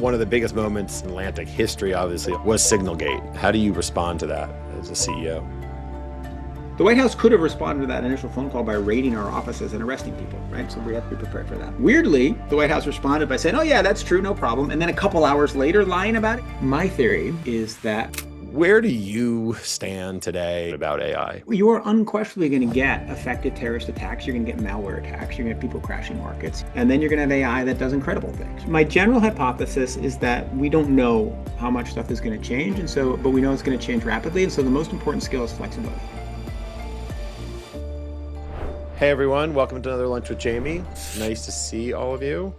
One of the biggest moments in Atlantic history, obviously, was Signalgate. How do you respond to that as a CEO? The White House could have responded to that initial phone call by raiding our offices and arresting people, right? So we have to be prepared for that. Weirdly, the White House responded by saying, oh yeah, that's true, no problem. And then a couple hours later, lying about it. My theory is that where do you stand today about AI? you are unquestionably going to get effective terrorist attacks. You're going to get malware attacks. You're going to get people crashing markets. And then you're going to have AI that does incredible things. My general hypothesis is that we don't know how much stuff is going to change. But we know it's going to change rapidly. And so the most important skill is flexibility. Hey everyone, welcome to another Lunch with Jamie. Nice to see all of you.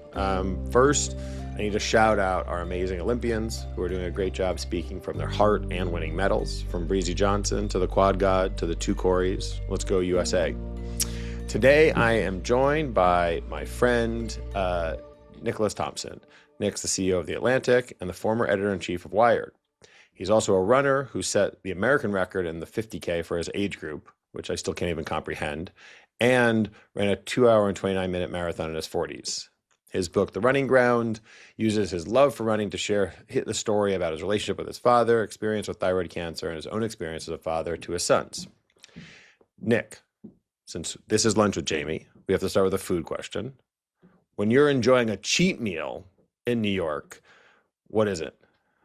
First, I need to shout out our amazing Olympians who are doing a great job speaking from their heart and winning medals, from Breezy Johnson to the Quad God to the two Corys. Let's go USA. Today, I am joined by my friend, Nicholas Thompson. Nick's the CEO of The Atlantic and the former editor-in-chief of Wired. He's also a runner who set the American record in the 50K for his age group, which I still can't even comprehend, and ran a 2-hour and 29-minute marathon in his 40s. His book, The Running Ground, uses his love for running to share the story about his relationship with his father, experience with thyroid cancer, and his own experience as a father to his sons. Nick, since this is Lunch with Jamie, we have to start with a food question. When you're enjoying a cheat meal in New York, what is it?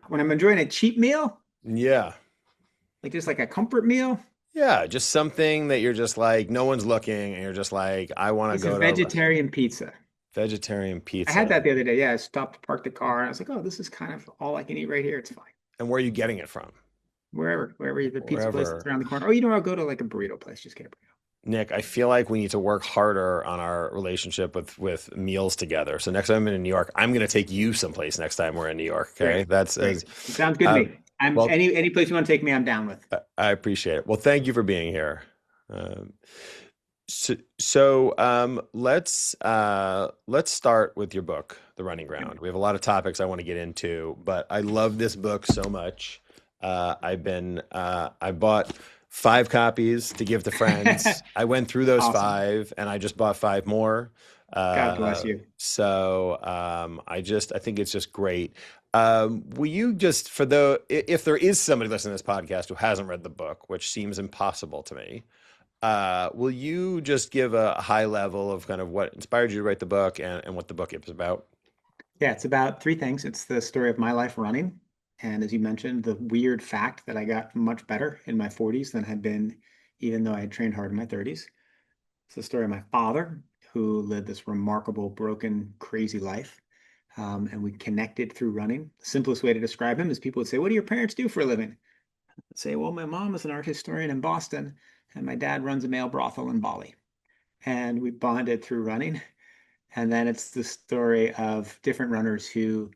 When I'm enjoying a cheap meal? Yeah. Just like a comfort meal? Yeah, just something that you're just like, no one's looking, and you're just like, I want to go to vegetarian pizza. Vegetarian pizza. I had that the other day. Yeah, I stopped to park the car, and I was like, oh, this is kind of all I can eat right here. It's fine. And where are you getting it from? Wherever the pizza place that's around the corner. Oh, I'll go to like a burrito place, just get a burrito. Nick, I feel like we need to work harder on our relationship with meals together. So next time I'm in New York, I'm going to take you someplace next time we're in New York. Okay, great. Sounds good to me. Any place you want to take me, I'm down with. I appreciate it. Well, thank you for being here. So let's start with your book, The Running Ground. We have a lot of topics I want to get into, but I love this book so much. I bought 5 copies to give to friends. I went through those awesome. 5, and I just bought 5 more. God bless you. So I think it's just great. Will you just, if there is somebody listening to this podcast who hasn't read the book, which seems impossible to me, will you just give a high level of kind of what inspired you to write the book and what the book is about? Yeah, it's about 3 things. It's the story of my life running. And as you mentioned, the weird fact that I got much better in my 40s than I had been, even though I had trained hard in my 30s. It's the story of my father, who lived this remarkable, broken, crazy life. And we connected through running. The simplest way to describe him is people would say, what do your parents do for a living? I'd say, well, my mom is an art historian in Boston, and my dad runs a male brothel in Bali. And we bonded through running. And then it's the story of different runners who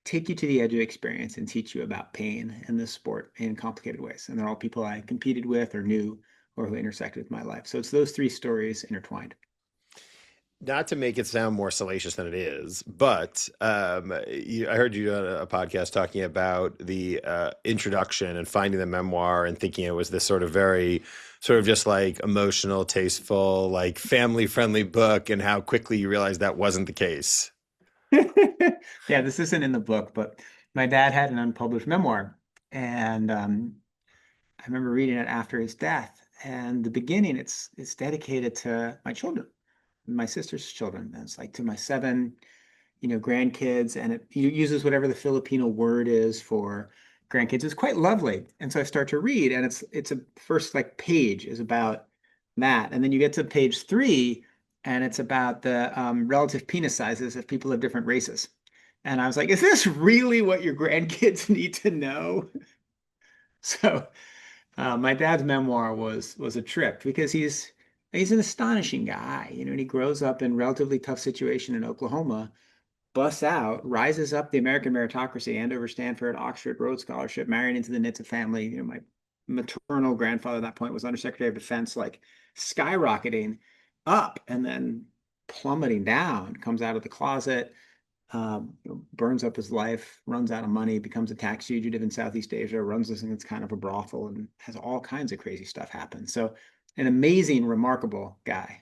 take you to the edge of experience and teach you about pain in this sport in complicated ways. And they're all people I competed with or knew or who intersected with my life. So it's those 3 stories intertwined. Not to make it sound more salacious than it is, but I heard you on a podcast talking about the introduction and finding the memoir and thinking it was this sort of just like emotional, tasteful, like family-friendly book, and how quickly you realized that wasn't the case. Yeah, this isn't in the book, but my dad had an unpublished memoir, and I remember reading it after his death. And the beginning, it's dedicated to my children, my sister's children. And it's like to my 7, grandkids, and it uses whatever the Filipino word is for grandkids. It's quite lovely. And so I start to read, and it's a first like page is about that, and then you get to page 3. And it's about the relative penis sizes of people of different races. And I was like, is this really what your grandkids need to know? So my dad's memoir was a trip because he's an astonishing guy, and he grows up in a relatively tough situation in Oklahoma, busts out, rises up the American meritocracy, Andover, Stanford, Oxford, Rhodes Scholarship, married into the Nitze family. My maternal grandfather at that point was Undersecretary of Defense, like skyrocketing up and then plummeting down, comes out of the closet, burns up his life, runs out of money, becomes a tax fugitive in Southeast Asia, runs this thing that's kind of a brothel, and has all kinds of crazy stuff happen. So an amazing, remarkable guy.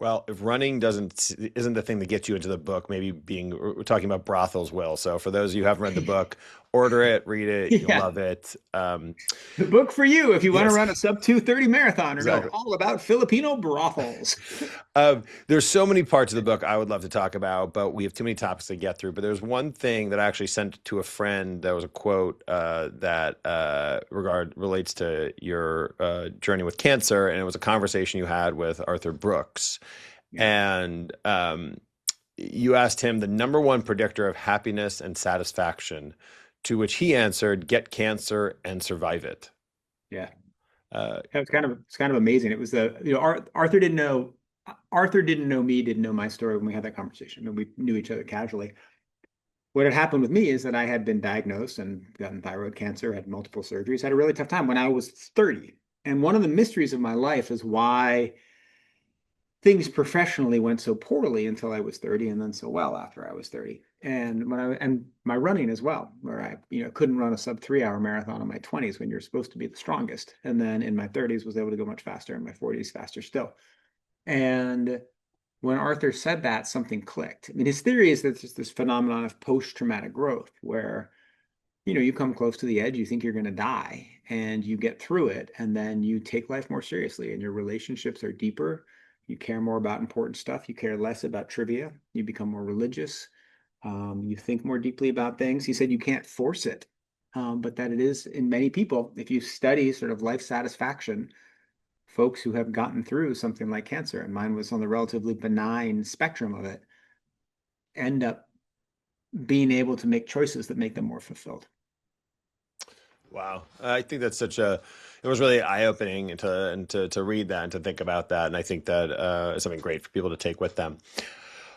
Well, if running doesn't isn't the thing that gets you into the book, maybe being we're talking about brothels will. So for those of you who haven't read the book, order it, read it, you'll Yeah. love it. The book for you if you want to Yes, run a sub 2:30 marathon or know exactly. all about Filipino brothels. There's so many parts of the book I would love to talk about, but we have too many topics to get through. But there's one thing that I actually sent to a friend that was a quote that regard relates to your journey with cancer, and it was a conversation you had with Arthur Brooks, Yeah. and you asked him the number one predictor of happiness and satisfaction, to which he answered, "Get cancer and survive it." Yeah. Uh, It's kind of amazing. It was Arthur didn't know me, didn't know my story when we had that conversation. I mean, we knew each other casually. What had happened with me is that I had been diagnosed and gotten thyroid cancer, had multiple surgeries, had a really tough time when I was 30. And one of the mysteries of my life is why things professionally went so poorly until I was 30 and then so well after I was 30. And my running as well, where I, couldn't run a sub 3 hour marathon in my 20s when you're supposed to be the strongest. And then in my 30s was able to go much faster, in my 40s faster still. And when Arthur said that, something clicked. I mean, his theory is that there's this phenomenon of post-traumatic growth where, you come close to the edge, you think you're going to die, and you get through it, and then you take life more seriously, and your relationships are deeper. You care more about important stuff. You care less about trivia. You become more religious. You think more deeply about things. He said you can't force it, but that it is in many people. If you study sort of life satisfaction, folks who have gotten through something like cancer, and mine was on the relatively benign spectrum of it, end up being able to make choices that make them more fulfilled. Wow, I think that's such a. It was really eye-opening to read that and to think about that, and I think that is something great for people to take with them.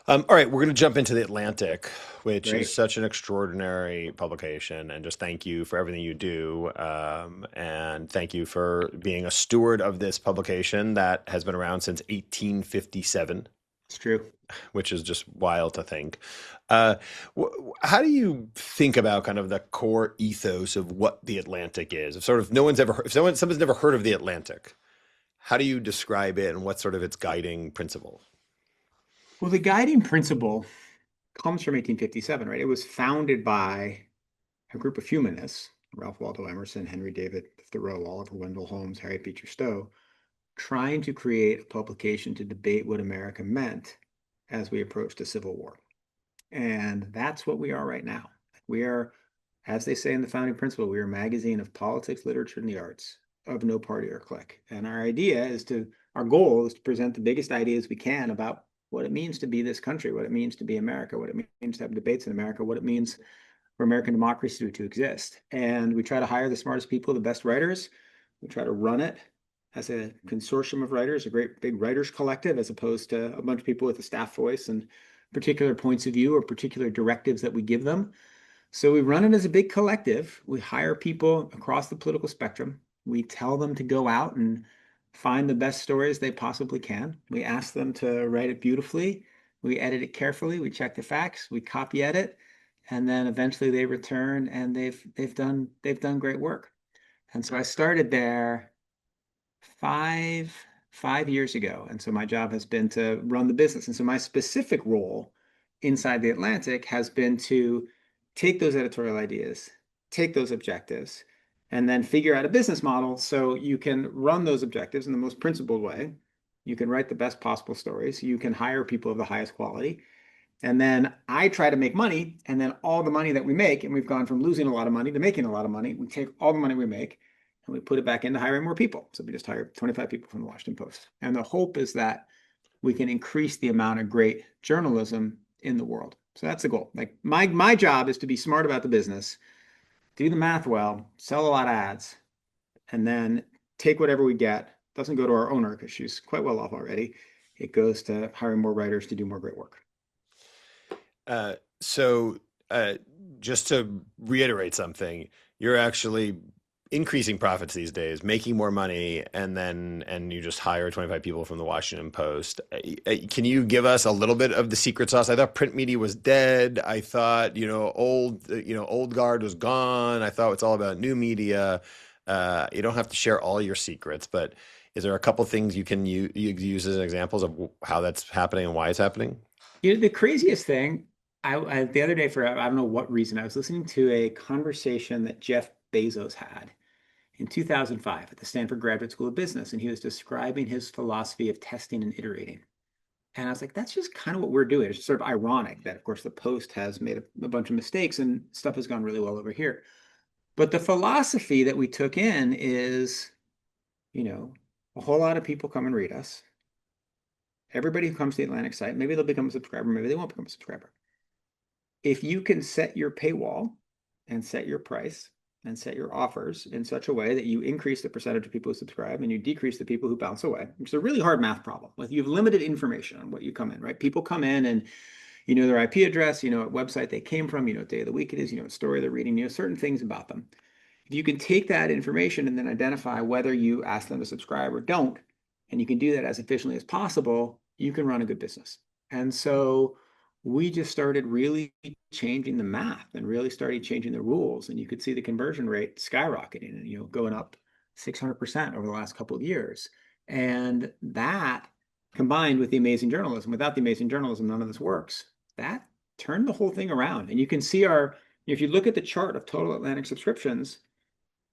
All right, we're going to jump into the Atlantic, which is Great. such an extraordinary publication, and just thank you for everything you do, and thank you for being a steward of this publication that has been around since 1857, It's true. which is just wild to think. Uh, how do you think about kind of the core ethos of what the Atlantic is? If sort of no one's ever, if someone's never heard of the Atlantic, how do you describe it and what's sort of its guiding principle? Well, the guiding principle comes from 1857, right? It was founded by a group of humanists, Ralph Waldo Emerson, Henry David Thoreau, Oliver Wendell Holmes, Harriet Beecher Stowe, trying to create a publication to debate what America meant as we approached a civil war. And that's what we are right now. We are, as they say in the founding principle, we are a magazine of politics, literature, and the arts of no party or clique. And our goal is to present the biggest ideas we can about what it means to be this country, what it means to be America, what it means to have debates in America, what it means for American democracy to exist. And we try to hire the smartest people, the best writers. We try to run it as a consortium of writers, a great big writers collective, as opposed to a bunch of people with a staff voice and particular points of view or particular directives that we give them. So we run it as a big collective. We hire people across the political spectrum. We tell them to go out and find the best stories they possibly can. We ask them to write it beautifully. We edit it carefully. We check the facts. We copy edit, and then eventually they return and they've done great work. And so I started there five five years ago, and so my job has been to run the business. And so my specific role inside the Atlantic has been to take those editorial ideas, take those objectives, and then figure out a business model so you can run those objectives in the most principled way. You can write the best possible stories. You can hire people of the highest quality. And then I try to make money, and then all the money that we make, and we've gone from losing a lot of money to making a lot of money, we take all the money we make and we put it back into hiring more people. So we just hired 25 people from the Washington Post. And the hope is that we can increase the amount of great journalism in the world. So that's the goal. Like my job is to be smart about the business, do the math well, sell a lot of ads, and then take whatever we get. Doesn't go to our owner because she's quite well off already. It goes to hiring more writers to do more great work. So, just to reiterate something, you're actually increasing profits these days, making more money, and you just hire 25 people from the Washington Post. Can you give us a little bit of the secret sauce? I thought print media was dead. I thought, old guard was gone. I thought it's all about new media. You don't have to share all your secrets, but Is there a couple things you use as examples of how that's happening and why it's happening? The craziest thing, the other day for I don't know what reason, I was listening to a conversation that Jeff Bezos had in 2005 at the Stanford Graduate School of Business, and he was describing his philosophy of testing and iterating. And I was like, that's just kind of what we're doing. It's sort of ironic that, of course, the Post has made a bunch of mistakes and stuff has gone really well over here. But the philosophy that we took in is, you know, a whole lot of people come and read us. Everybody who comes to the Atlantic site, maybe they'll become a subscriber, maybe they won't become a subscriber. If you can set your paywall and set your price and set your offers in such a way that you increase the percentage of people who subscribe and you decrease the people who bounce away, which is a really hard math problem. Like you have limited information on what you come in, right? People come in and you know their IP address, you know what website they came from, you know what day of the week it is, you know what story they're reading, you know certain things about them. If you can take that information and then identify whether you ask them to subscribe or don't, and you can do that as efficiently as possible, you can run a good business. And so we just started really changing the math and really started changing the rules. And you could see the conversion rate skyrocketing and, you know, going up 600% over the last couple of years. And that combined with the amazing journalism, without the amazing journalism, none of this works. That turned the whole thing around. And you can see if you look at the chart of total Atlantic subscriptions,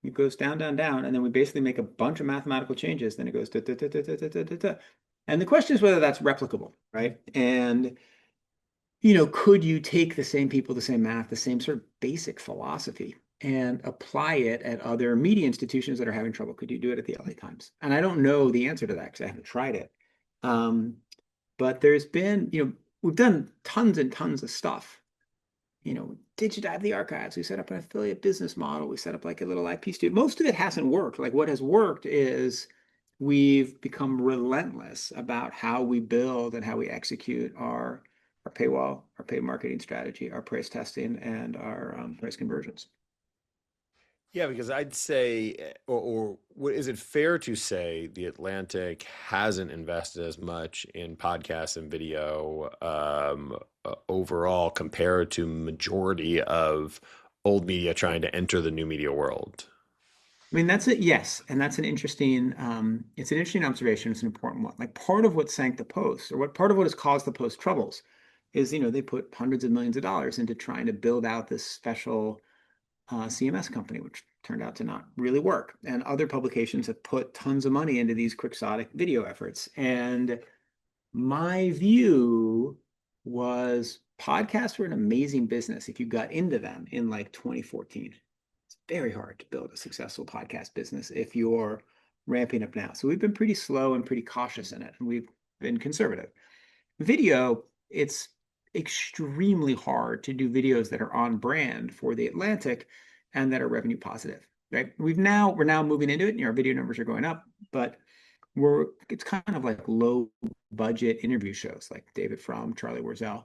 it goes down, down, down, and then we basically make a bunch of mathematical changes. Then it goes da, da, da, da, da, da, da, da. And the question is whether that's replicable, right? And you know, could you take the same people, the same math, the same sort of basic philosophy and apply it at other media institutions that are having trouble? Could you do it at the LA Times? And I don't know the answer to that because I haven't tried it. Um, but there's been, you know, we've done tons and tons of stuff. You know, digitize the archives. We set up an affiliate business model. We set up like a little IP studio. Most of it hasn't worked. Like what has worked is we've become relentless about how we build and how we execute our paywall, our paid marketing strategy, our price testing, and our price conversions. Yeah, because I'd say, is it fair to say the Atlantic hasn't invested as much in podcasts and video overall compared to majority of old media trying to enter the new media world? I mean, that's it. Yes, and that's it's an interesting observation. It's an important one. Like part of what sank the Post, or what part of what has caused the Post troubles, is you know they put hundreds of millions of dollars into trying to build out this special CMS company, which turned out to not really work. And other publications have put tons of money into these quixotic video efforts. And my view was podcasts were an amazing business if you got into them in like 2014. It's very hard to build a successful podcast business if you're ramping up now. So we've been pretty slow and pretty cautious in it, and we've been conservative. Video, it's extremely hard to do videos that are on brand for the Atlantic and that are revenue positive, right? We're now moving into it, and our video numbers are going up, but it's kind of like low budget interview shows like David Frum, Charlie Warzel,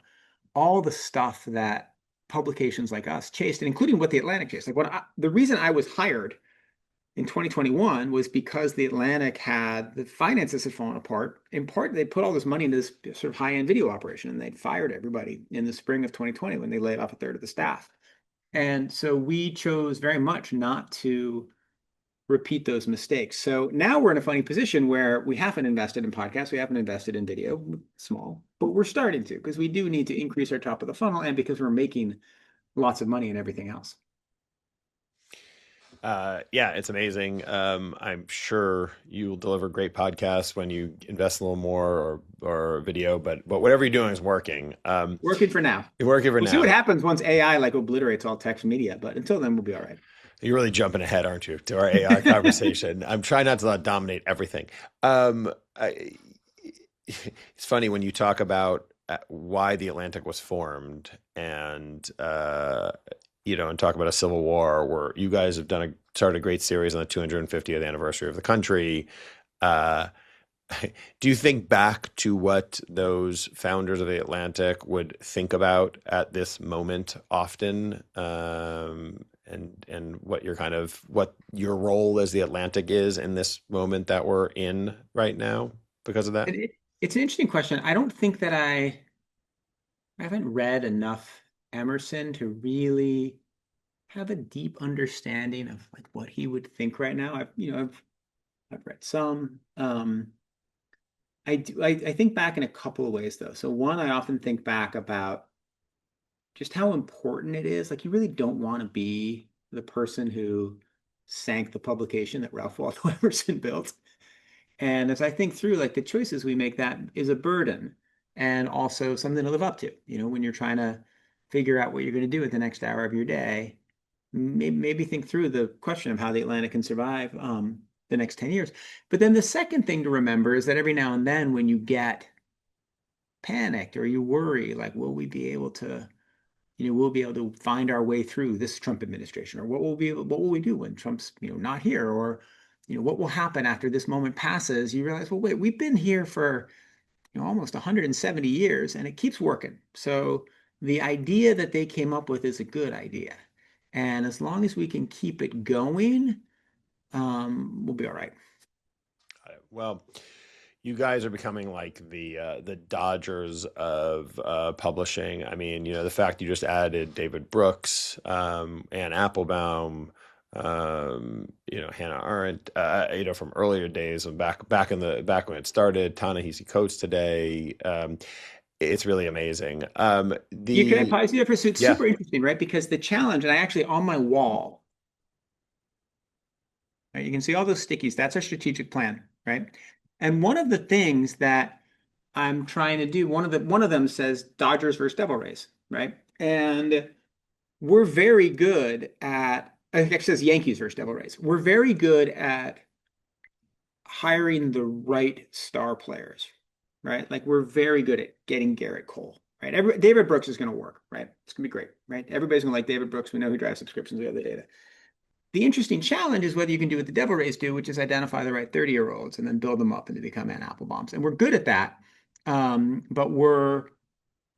all the stuff that publications like us chased, and including what the Atlantic chased. The reason I was hired in 2021 was because the Atlantic the finances had fallen apart. In part, they put all this money into this sort of high-end video operation, and they'd fired everybody in the spring of 2020 when they laid off a third of the staff. And so we chose very much not to repeat those mistakes. So now we're in a funny position where we haven't invested in podcasts, we haven't invested in video, small, but we're starting to because we do need to increase our top of the funnel and because we're making lots of money in everything else. Yeah, it's amazing. I'm sure you'll deliver great podcasts when you invest a little more or video, but whatever you're doing is working. Working for now. Working for We'll see what now. happens once AI like obliterates all text media, but until then we'll be all right. You're really jumping ahead, aren't you, to our AI conversation? I'm trying not to let dominate everything. It's funny when you talk about why the Atlantic was formed, and and talk about a civil war where you guys have started a great series on the 250th anniversary of the country. Uh, do you think back to what those founders of the Atlantic would think about at this moment often, and what your role as the Atlantic is in this moment that we're in right now because of that? It's an interesting question. I don't think that I haven't read enough Emerson to really have a deep understanding of like what he would think right now. I've I've read some. I think back in a couple of ways though. So one, I often think back about just how important it is. Like you really don't want to be the person who sank the publication that Ralph Waldo Emerson built. And as I think through like the choices we make, that is a burden and also something to live up to. When you're trying to figure out what you're going to do with the next hour of your day, maybe think through the question of how the Atlantic can survive the next 10 years. But then the second thing to remember is that every now and then when you get panicked or you worry, like, will we be able to, we'll be able to find our way through this Trump administration, or what will we do when Trump's, not here, or, what will happen after this moment passes? You realize, well, wait, we've been here for, almost 170 years and it keeps working. So the idea that they came up with is a good idea. And as long as we can keep it going, we'll be all right. Well, you guys are becoming like the Dodgers of publishing. I mean, the fact you just added David Brooks, Ann Applebaum, Hannah Arendt, from earlier days and back when it started, Ta-Nehisi Coates today. It's really amazing. Can I pause you there for it's Yeah. super interesting, right? Because the challenge, and I actually on my wall, right, you can see all those stickies. That's our strategic plan, right? And one of the things that I'm trying to do, one of them says Dodgers versus Devil Rays, right? And we're very good at, I think it says Yankees versus Devil Rays. We're very good at hiring the right star players, right? Like we're very good at getting Garrett Cole, right? David Brooks is going to work, right? It's going to be great, right? Everybody's going to like David Brooks. We know who drives subscriptions. We have the data. The interesting challenge is whether you can do what the Devil Rays do, which is identify the right 30-year-olds and then build them up into become Ann Applebombs. And we're good at that. But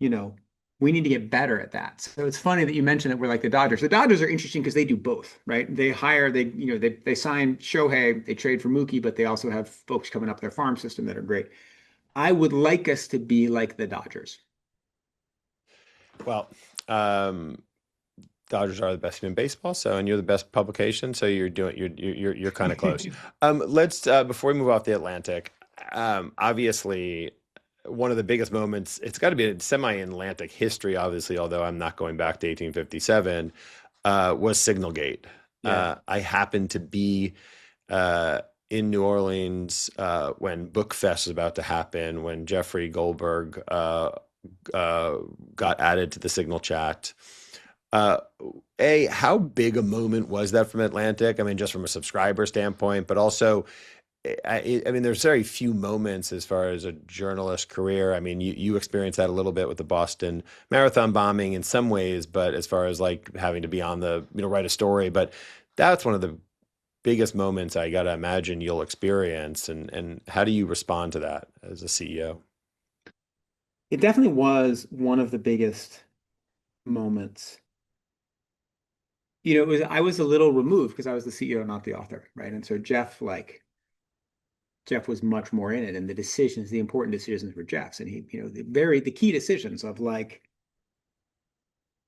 you know, we need to get better at that. So it's funny that you mentioned that we're like the Dodgers. The Dodgers are interesting because they do both, right? They sign Shohei, they trade for Mookie, but they also have folks coming up their farm system that are great. I would like us to be like the Dodgers. Well, Dodgers are the best team in baseball, and you're the best publication, so you're kind of close. Let's before we move off the Atlantic, obviously one of the biggest moments. It's got to be a semi-Atlantic history, obviously, although I'm not going back to 1857. Was Signalgate. Yeah. I happened to be in New Orleans when Book Fest was about to happen, when Jeffrey Goldberg got added to the Signal chat. Uh, how big a moment was that from Atlantic? I mean, just from a subscriber standpoint, but also, I mean, there's very few moments as far as a journalist career. I mean, you experienced that a little bit with the Boston Marathon bombing in some ways, but as far as like having to be on write a story, but that's one of the biggest moments I got to imagine you'll experience. And how do you respond to that as a CEO? It definitely was one of the biggest moments. I was a little removed because I was the CEO, not the author, right? And so Jeff was much more in it, and the important decisions were Jeff's, and the key decisions of like,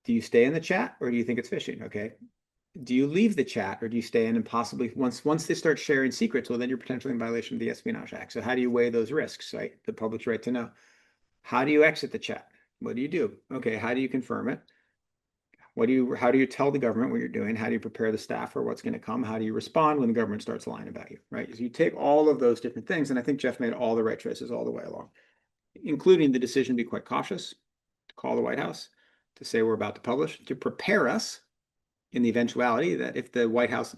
do you stay in the chat or do you think it's phishing? Okay. Do you leave the chat or do you stay in and possibly once they start sharing secrets, well, then you're potentially in violation of the Espionage Act. So how do you weigh those risks, right? The public's right to know. How do you exit the chat? What do you do? Okay, how do you confirm it? How do you tell the government what you're doing? How do you prepare the staff for what's going to come? How do you respond when the government starts lying about you, right? So you take all of those different things, and I think Jeff made all the right choices all the way along, including the decision to be quite cautious, to call the White House, to say we're about to publish, to prepare us in the eventuality that if the White House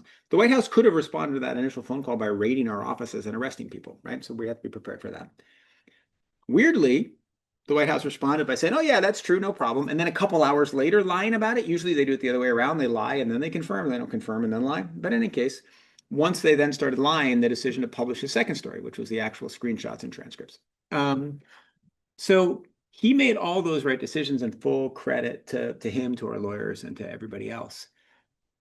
could have responded to that initial phone call by raiding our offices and arresting people, right? So we have to be prepared for that. Weirdly, the White House responded by saying, "Oh yeah, that's true, no problem." And then a couple hours later, lying about it. Usually they do it the other way around. They lie and then they confirm. They don't confirm and then lie. But in any case, once they then started lying, the decision to publish a second story, which was the actual screenshots and transcripts. So he made all those right decisions, and full credit to him, to our lawyers, and to everybody else.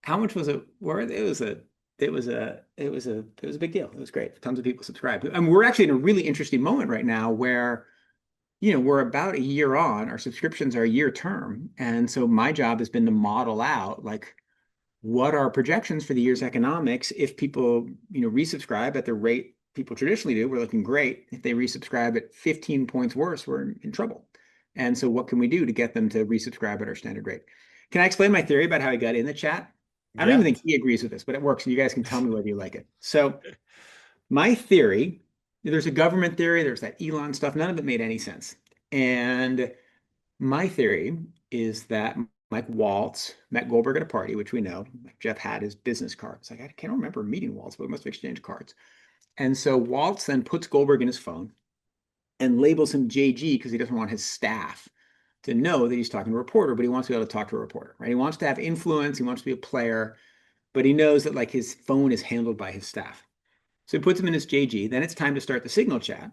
How much was it worth? It was a big deal. It was great. Tons of people subscribed. And we're actually in a really interesting moment right now where we're about a year on, our subscriptions are a year term. And so my job has been to model out like what are projections for the year's economics if people, resubscribe at the rate people traditionally do? We're looking great. If they resubscribe at 15 points worse, we're in trouble. And so what can we do to get them to resubscribe at our standard rate? Can I explain my theory about how I got in the chat? I don't even Yeah. think he agrees with this, but it works. And you guys can tell me whether you like it. So my theory, there's a government theory, there's that Elon stuff. None of it made any sense. And my theory is that Mike Waltz met Goldberg at a party, which we know. Jeff had his business card. It's like, I can't remember meeting Waltz, but we must have exchanged cards. And so Waltz then puts Goldberg in his phone and labels him JG because he doesn't want his staff to know that he's talking to a reporter, but he wants to be able to talk to a reporter, right? He wants to have influence, he wants to be a player, but he knows that like his phone is handled by his staff. So he puts him in his JG. Then it's time to start the signal chat.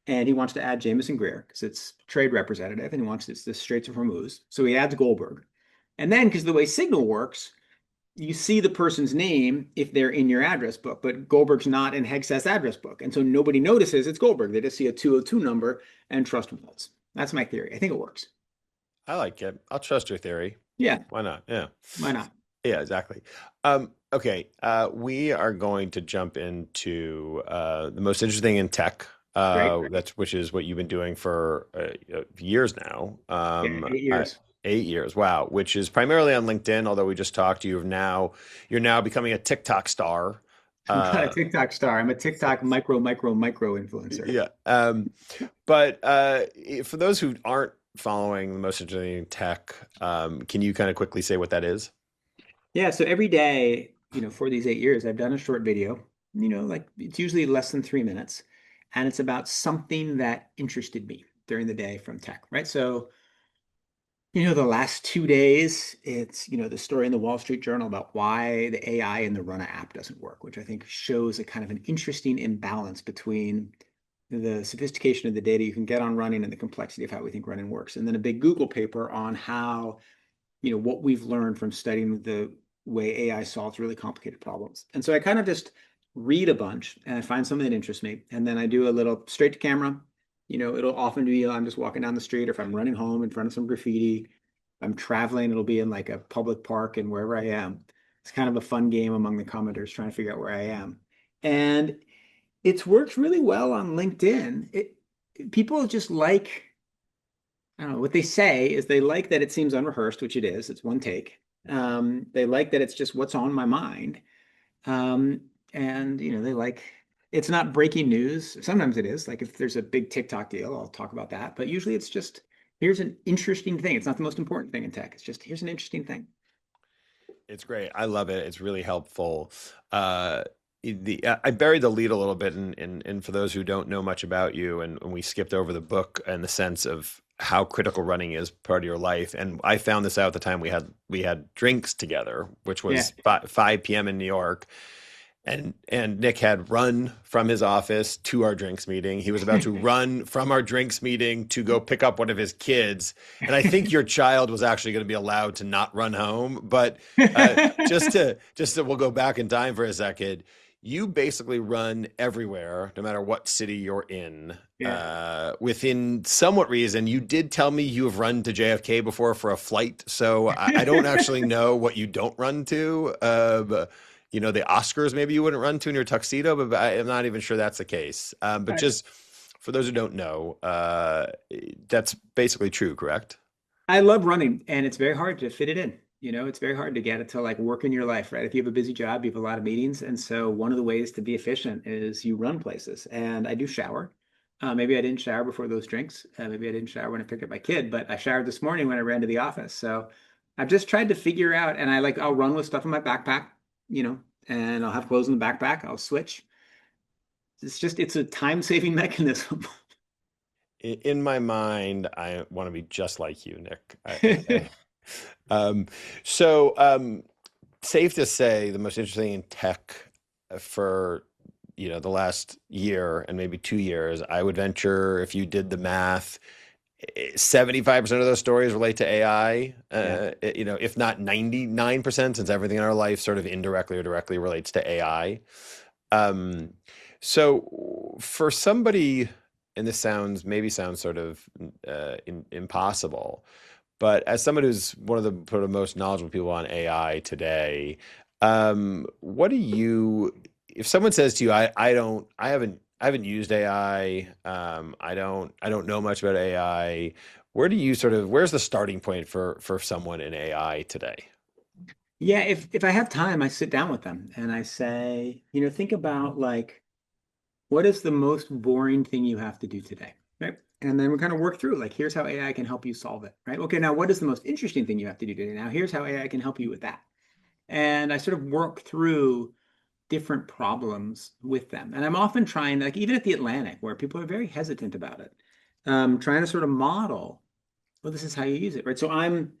And he wants to add Jamison Greer because it's trade representative and he wants it's the Straits of Hormuz. So he adds Goldberg. And then because the way Signal works, you see the person's name if they're in your address book, but Goldberg's not in Hegseth's address book. And so nobody notices it's Goldberg. They just see a 202 number and trust Waltz. That's my theory. I think it works. I like it. I'll trust your theory. Yeah, Why not? Yeah. why not? Yeah, exactly. Okay. We are going to jump into the most interesting in tech. Great. Which is what you've been doing for years now. Yeah, 8 years. 8 years. Wow. Which is primarily on LinkedIn, although we just talked. You're now becoming a TikTok star. I'm not a Uh, TikTok star. I'm a so, TikTok micro influencer. yeah. But for those who aren't following the most interesting in tech, can you kind of quickly say what that is? Yeah, so every day, for these 8 years, I've done a short video, like it's usually less than 3 minutes, and it's about something that interested me during the day from tech, right? So, the last 2 days, it's, the story in the Wall Street Journal about why the AI in the Runner app doesn't work, which I think shows a kind of an interesting imbalance between the sophistication of the data you can get on running and the complexity of how we think running works. And then a big Google paper on how what we've learned from studying the way AI solves really complicated problems. And so I kind of just read a bunch and I find something that interests me. And then I do a little straight to camera. It'll often be I'm just walking down the street or if I'm running home in front of some graffiti. If I'm traveling, it'll be in like a public park and wherever I am. It's kind of a fun game among the commenters trying to figure out where I am. And it's worked really well on LinkedIn. People just like I don't know, what they say is they like that it seems unrehearsed, which it is. It's one take. They like that it's just what's on my mind. Um, and they like it's not breaking news. Sometimes it is. Like if there's a big TikTok deal, I'll talk about that. But usually it's just here's an interesting thing. It's not the most important thing in tech. It's just here's an interesting thing. It's great. I love it. It's really helpful. Uh, I buried the lead a little bit, and for those who don't know much about you, and we skipped over the book and the sense of how critical running is part of your life. And I found this out at the time we had drinks together, which Yeah. was 5 p.m. in New York. And Nick had run from his office to our drinks meeting. He was about to run from our drinks meeting to go pick up one of his kids. And I think your child was actually going to be allowed to not run home. But just to we'll go back in time for a second. You basically run everywhere, no matter what city you're in. Yeah. Within somewhat reason, you did tell me you have run to JFK before for a flight, so I don't actually know what you don't run to. The Oscars maybe you wouldn't run to in your tuxedo, but I'm not even sure that's the case. But just for those who don't know, that's basically true, correct? I love running, and it's very hard to fit it in. It's very hard to get it to like work in your life, right? If you have a busy job, you have a lot of meetings. And so one of the ways to be efficient is you run places. And I do shower. Maybe I didn't shower before those drinks. Maybe I didn't shower when I picked up my kid, but I showered this morning when I ran to the office. So I've just tried to figure out, and I'll run with stuff in my backpack, you know, and I'll have clothes in the backpack. I'll switch. It's a time-saving mechanism. In my mind, I want to be just like you, Nick. Um, so, safe to say, the most interesting in tech for the last year and maybe 2 years, I would venture if you did the math, 75% of those stories relate to AI. Yeah. If not 99%, since everything in our life sort of indirectly or directly relates to AI. Um, so for somebody, and this sounds sort of impossible, But as someone who's one of the sort of most knowledgeable people on AI today, what do you, if someone says to you, I haven't used AI, I don't know much about AI. Where do you sort of, where's the starting point for someone in AI today? Yeah, if I have time, I sit down with them and I say, think about like what is the most boring thing you have to do today, right? And then we kind of work through like, here's how AI can help you solve it, right? Okay, now what is the most interesting thing you have to do today? Now here's how AI can help you with that. And I sort of work through different problems with them. And I'm often trying, like even at the Atlantic, where people are very hesitant about it, trying to sort of model, well, this is how you use it, right? So I'm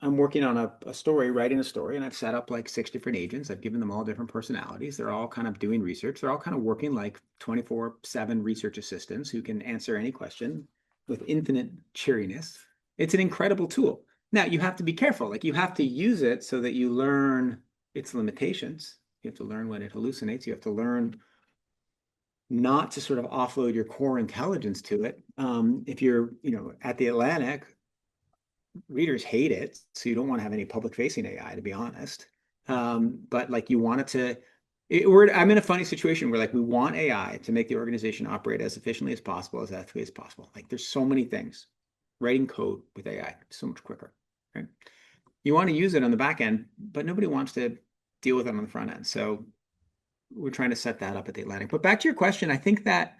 working on a story, writing a story, and I've set up like 6 different agents. I've given them all different personalities. They're all kind of doing research. They're all kind of working like 24/7 research assistants who can answer any question with infinite cheeriness. It's an incredible tool. Now, you have to be careful. Like you have to use it so that you learn its limitations. You have to learn when it hallucinates. You have to learn not to sort of offload your core intelligence to it. If you're, at the Atlantic, readers hate it, so you don't want to have any public facing AI, to be honest. But like you want it to, I'm in a funny situation where like we want AI to make the organization operate as efficiently as possible, as ethically as possible. Like there's so many things. Writing code with AI so much quicker, right? You want to use it on the back end, but nobody wants to deal with it on the front end. So we're trying to set that up at the Atlantic. But back to your question, I think that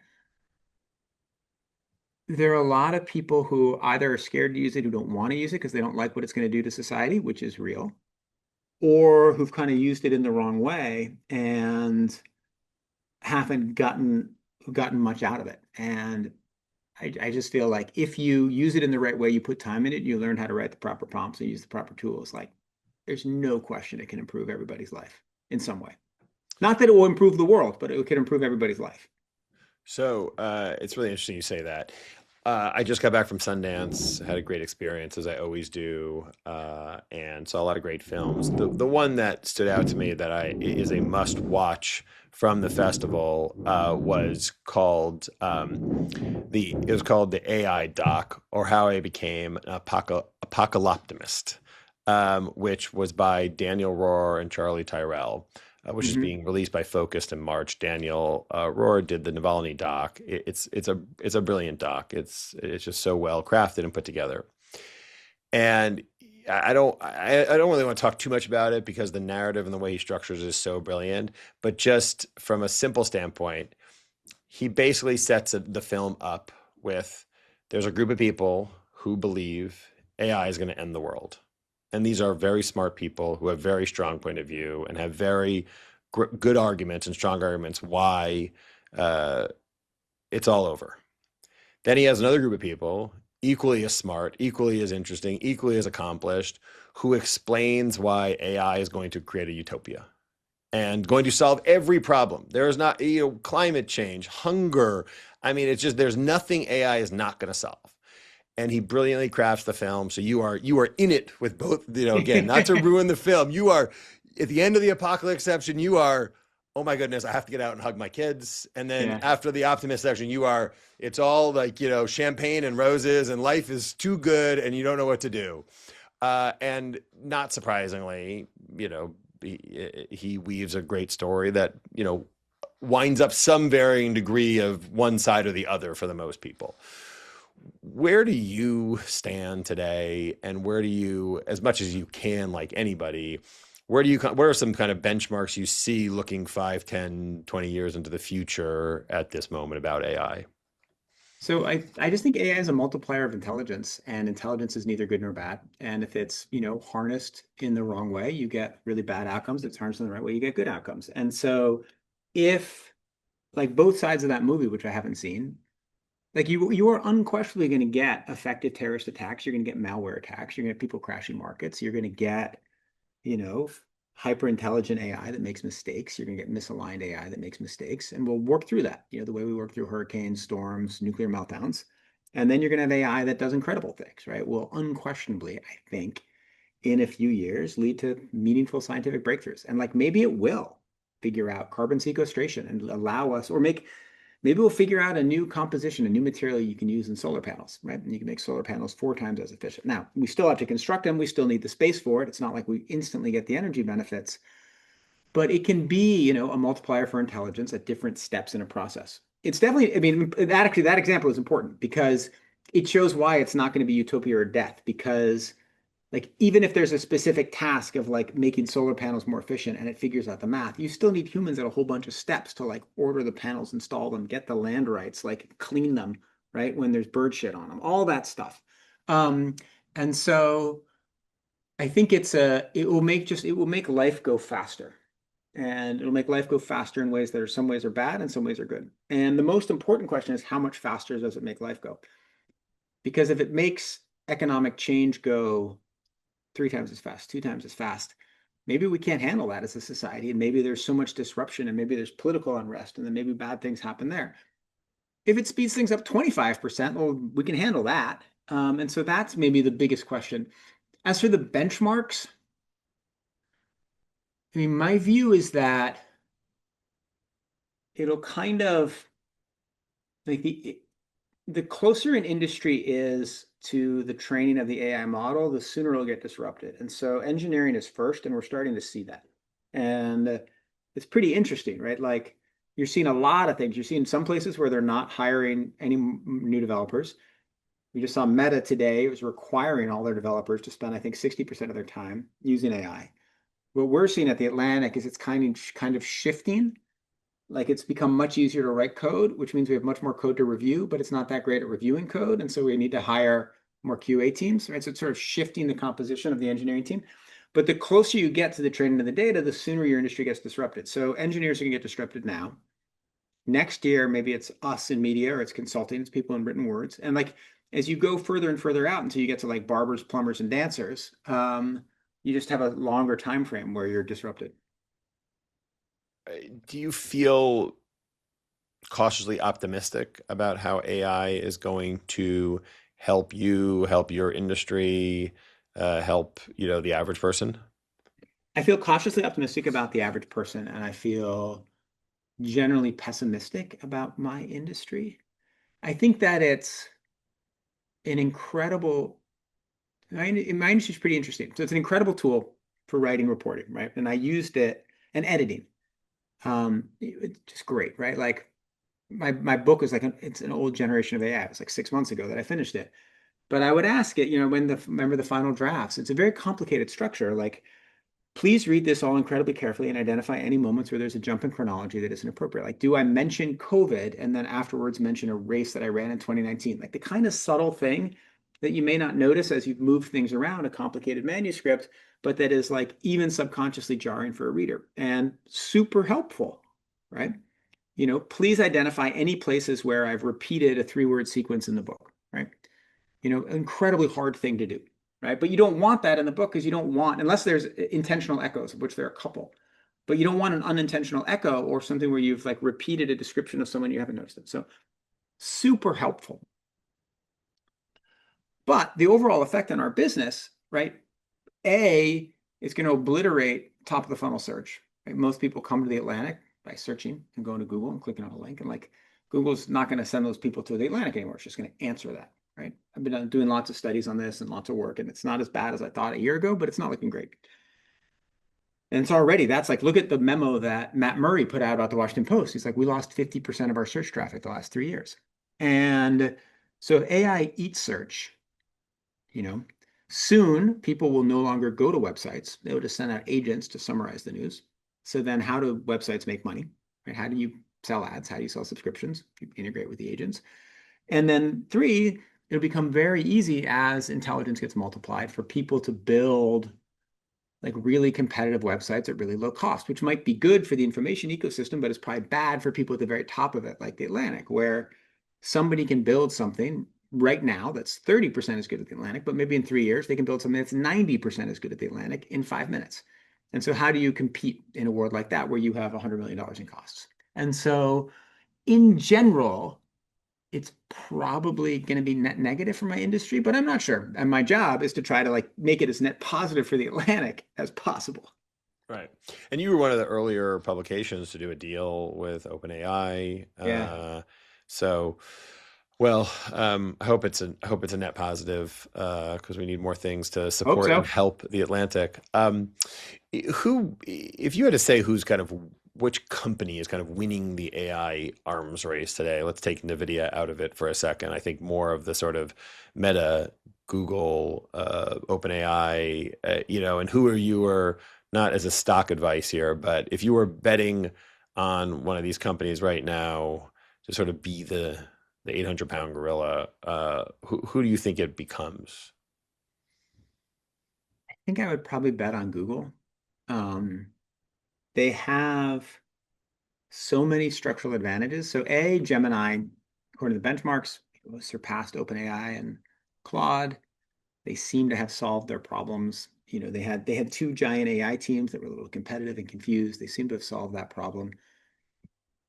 there are a lot of people who either are scared to use it, who don't want to use it because they don't like what it's going to do to society, which is real, or who've kind of used it in the wrong way and haven't gotten much out of it. And I just feel like if you use it in the right way, you put time in it, you learn how to write the proper prompts and use the proper tools, like there's no question it can improve everybody's life in some way. Not that it will improve the world, but it can improve everybody's life. So it's really interesting you say that. I just got back from Sundance, had a great experience as I always do, and saw a lot of great films. The one that stood out to me that I is a must watch from the festival was called it was called the AI Doc, or How I Became an Apocalyptimist, which was by Daniel Rohr and Charlie Tyrrell, which is Hmm. being released by Focused in March. Daniel Rohr did the Navalny doc. It's a brilliant doc. It's just so well crafted and put together. And I don't really want to talk too much about it because the narrative and the way he structures it is so brilliant. But just from a simple standpoint, he basically sets the film up with there's a group of people who believe AI is going to end the world. And these are very smart people who have very strong point of view and have very good arguments and strong arguments why uh, it's all over. Then he has another group of people equally as smart, equally as interesting, equally as accomplished, who explains why AI is going to create a utopia and going to solve every problem. There is not, climate change, hunger. I mean, it's just there's nothing AI is not going to solve. And he brilliantly crafts the film, so you are in it with both. Again, not to ruin the film. You are at the end of the apocalypse section. You are, oh my goodness, I have to get out and hug my kids. And then Yeah. after the optimist section, you are. It's all like champagne and roses, and life is too good, and you don't know what to do. And not surprisingly, he weaves a great story that winds up some varying degree of one side or the other for the most people. Where do you stand today, and where do you, as much as you can, like anybody, what are some kind of benchmarks you see looking 5, 10, 20 years into the future at this moment about AI? So I just think AI is a multiplier of intelligence, and intelligence is neither good nor bad. And if it's, harnessed in the wrong way, you get really bad outcomes. If it's harnessed in the right way, you get good outcomes. And so if like both sides of that movie, which I haven't seen, like you are unquestionably going to get effective terrorist attacks. You're going to get malware attacks. You're going to get people crashing markets. You're going to get, you know, hyper intelligent AI that makes mistakes. You're going to get misaligned AI that makes mistakes. And we'll work through that, the way we work through hurricanes, storms, nuclear meltdowns. And then you're going to have AI that does incredible things, right? Will unquestionably, I think, in a few years lead to meaningful scientific breakthroughs. And like maybe it will figure out carbon sequestration and allow us, or Maybe we'll figure out a new composition, a new material you can use in solar panels, right? And you can make solar panels 4 times as efficient. Now, we still have to construct them. We still need the space for it. It's not like we instantly get the energy benefits, but it can be, a multiplier for intelligence at different steps in a process. It's definitely, I mean, that example is important because it shows why it's not going to be utopia or death. Because like even if there's a specific task of like making solar panels more efficient and it figures out the math, you still need humans at a whole bunch of steps to like order the panels, install them, get the land rights, like clean them, right? When there's bird shit on them, all that stuff. Um, and so I think it will make life go faster. And it'll make life go faster in ways that are some ways are bad and some ways are good. And the most important question is how much faster does it make life go? Because if it makes economic change go 3 times as fast, 2 times as fast, maybe we can't handle that as a society. And maybe there's so much disruption and maybe there's political unrest and then maybe bad things happen there. If it speeds things up 25%, well, we can handle that. And so that's maybe the biggest question. As for the benchmarks, I mean, my view is that it'll kind of like the closer an industry is to the training of the AI model, the sooner it'll get disrupted. And so engineering is first, and we're starting to see that. And it's pretty interesting, right? Like you're seeing a lot of things. You're seeing some places where they're not hiring any new developers. We just saw Meta today. It was requiring all their developers to spend, I think, 60% of their time using AI. What we're seeing at the Atlantic is it's kind of shifting. Like it's become much easier to write code, which means we have much more code to review, but it's not that great at reviewing code. And so we need to hire more QA teams, right? So it's sort of shifting the composition of the engineering team. But the closer you get to the training of the data, the sooner your industry gets disrupted. So engineers are going to get disrupted now. Next year, maybe it's us in media or it's consulting, it's people in written words. And like as you go further and further out until you get to like barbers, plumbers, and dancers, you just have a longer time frame where you're disrupted. Do you feel cautiously optimistic about how AI is going to help you, help your industry, help, the average person? I feel cautiously optimistic about the average person, and I feel generally pessimistic about my industry. I think that it's an incredible, my industry is pretty interesting. So it's an incredible tool for writing reporting, right? And I used it and editing. It's just great, right? Like my book is like it's an old generation of AI. It's like 6 months ago that I finished it. But I would ask it, remember the final drafts. It's a very complicated structure. Like, please read this all incredibly carefully and identify any moments where there's a jump in chronology that isn't appropriate. Like, do I mention COVID and then afterwards mention a race that I ran in 2019? Like the kind of subtle thing that you may not notice as you've moved things around a complicated manuscript, but that is like even subconsciously jarring for a reader and super helpful, right? Please identify any places where I've repeated a 3-word sequence in the book, right? Incredibly hard thing to do, right? But you don't want that in the book because you don't want, unless there's intentional echoes, of which there are a couple, but you don't want an unintentional echo or something where you've like repeated a description of someone you haven't noticed it. So super helpful. But the overall effect on our business, right? A, it's going to obliterate top of the funnel search. Right? Most people come to the Atlantic by searching and going to Google and clicking on a link. And like Google's not going to send those people to the Atlantic anymore. It's just going to answer that, right? I've been doing lots of studies on this and lots of work, and it's not as bad as I thought a year ago, but it's not looking great. And it's already, that's like, look at the memo that Matt Murray put out about the Washington Post. He's like, we lost 50% of our search traffic the last 3 years. And so if AI eats search, soon people will no longer go to websites. They'll just send out agents to summarize the news. So then how do websites make money? Right? How do you sell ads? How do you sell subscriptions? You integrate with the agents. And then 3, it'll become very easy as intelligence gets multiplied for people to build like really competitive websites at really low cost, which might be good for the information ecosystem, but it's probably bad for people at the very top of it, like the Atlantic, where somebody can build something right now that's 30% as good at the Atlantic, but maybe in 3 years they can build something that's 90% as good at the Atlantic in 5 minutes. And so how do you compete in a world like that where you have $100 million in costs? And so in general, it's probably going to be net negative for my industry, but I'm not sure. And my job is to try to like make it as net positive for the Atlantic as possible. Right. And you were one of the earlier publications to do a deal with OpenAI. Yeah. So, well, I hope it's a net positive because we need more things to Hope support and so. help the Atlantic. Who, if you had to say who's kind of which company is kind of winning the AI arms race today? Let's take NVIDIA out of it for a second. I think more of the sort of Meta, Google, OpenAI, and who are you or not as a stock advice here, but if you were betting on one of these companies right now to sort of be the 800-pound gorilla, who do you think it becomes? I think I would probably bet on Google. Um, they have so many structural advantages. So A, Gemini, according to the benchmarks, surpassed OpenAI and Claude. They seem to have solved their problems. They had two giant AI teams that were a little competitive and confused. They seem to have solved that problem.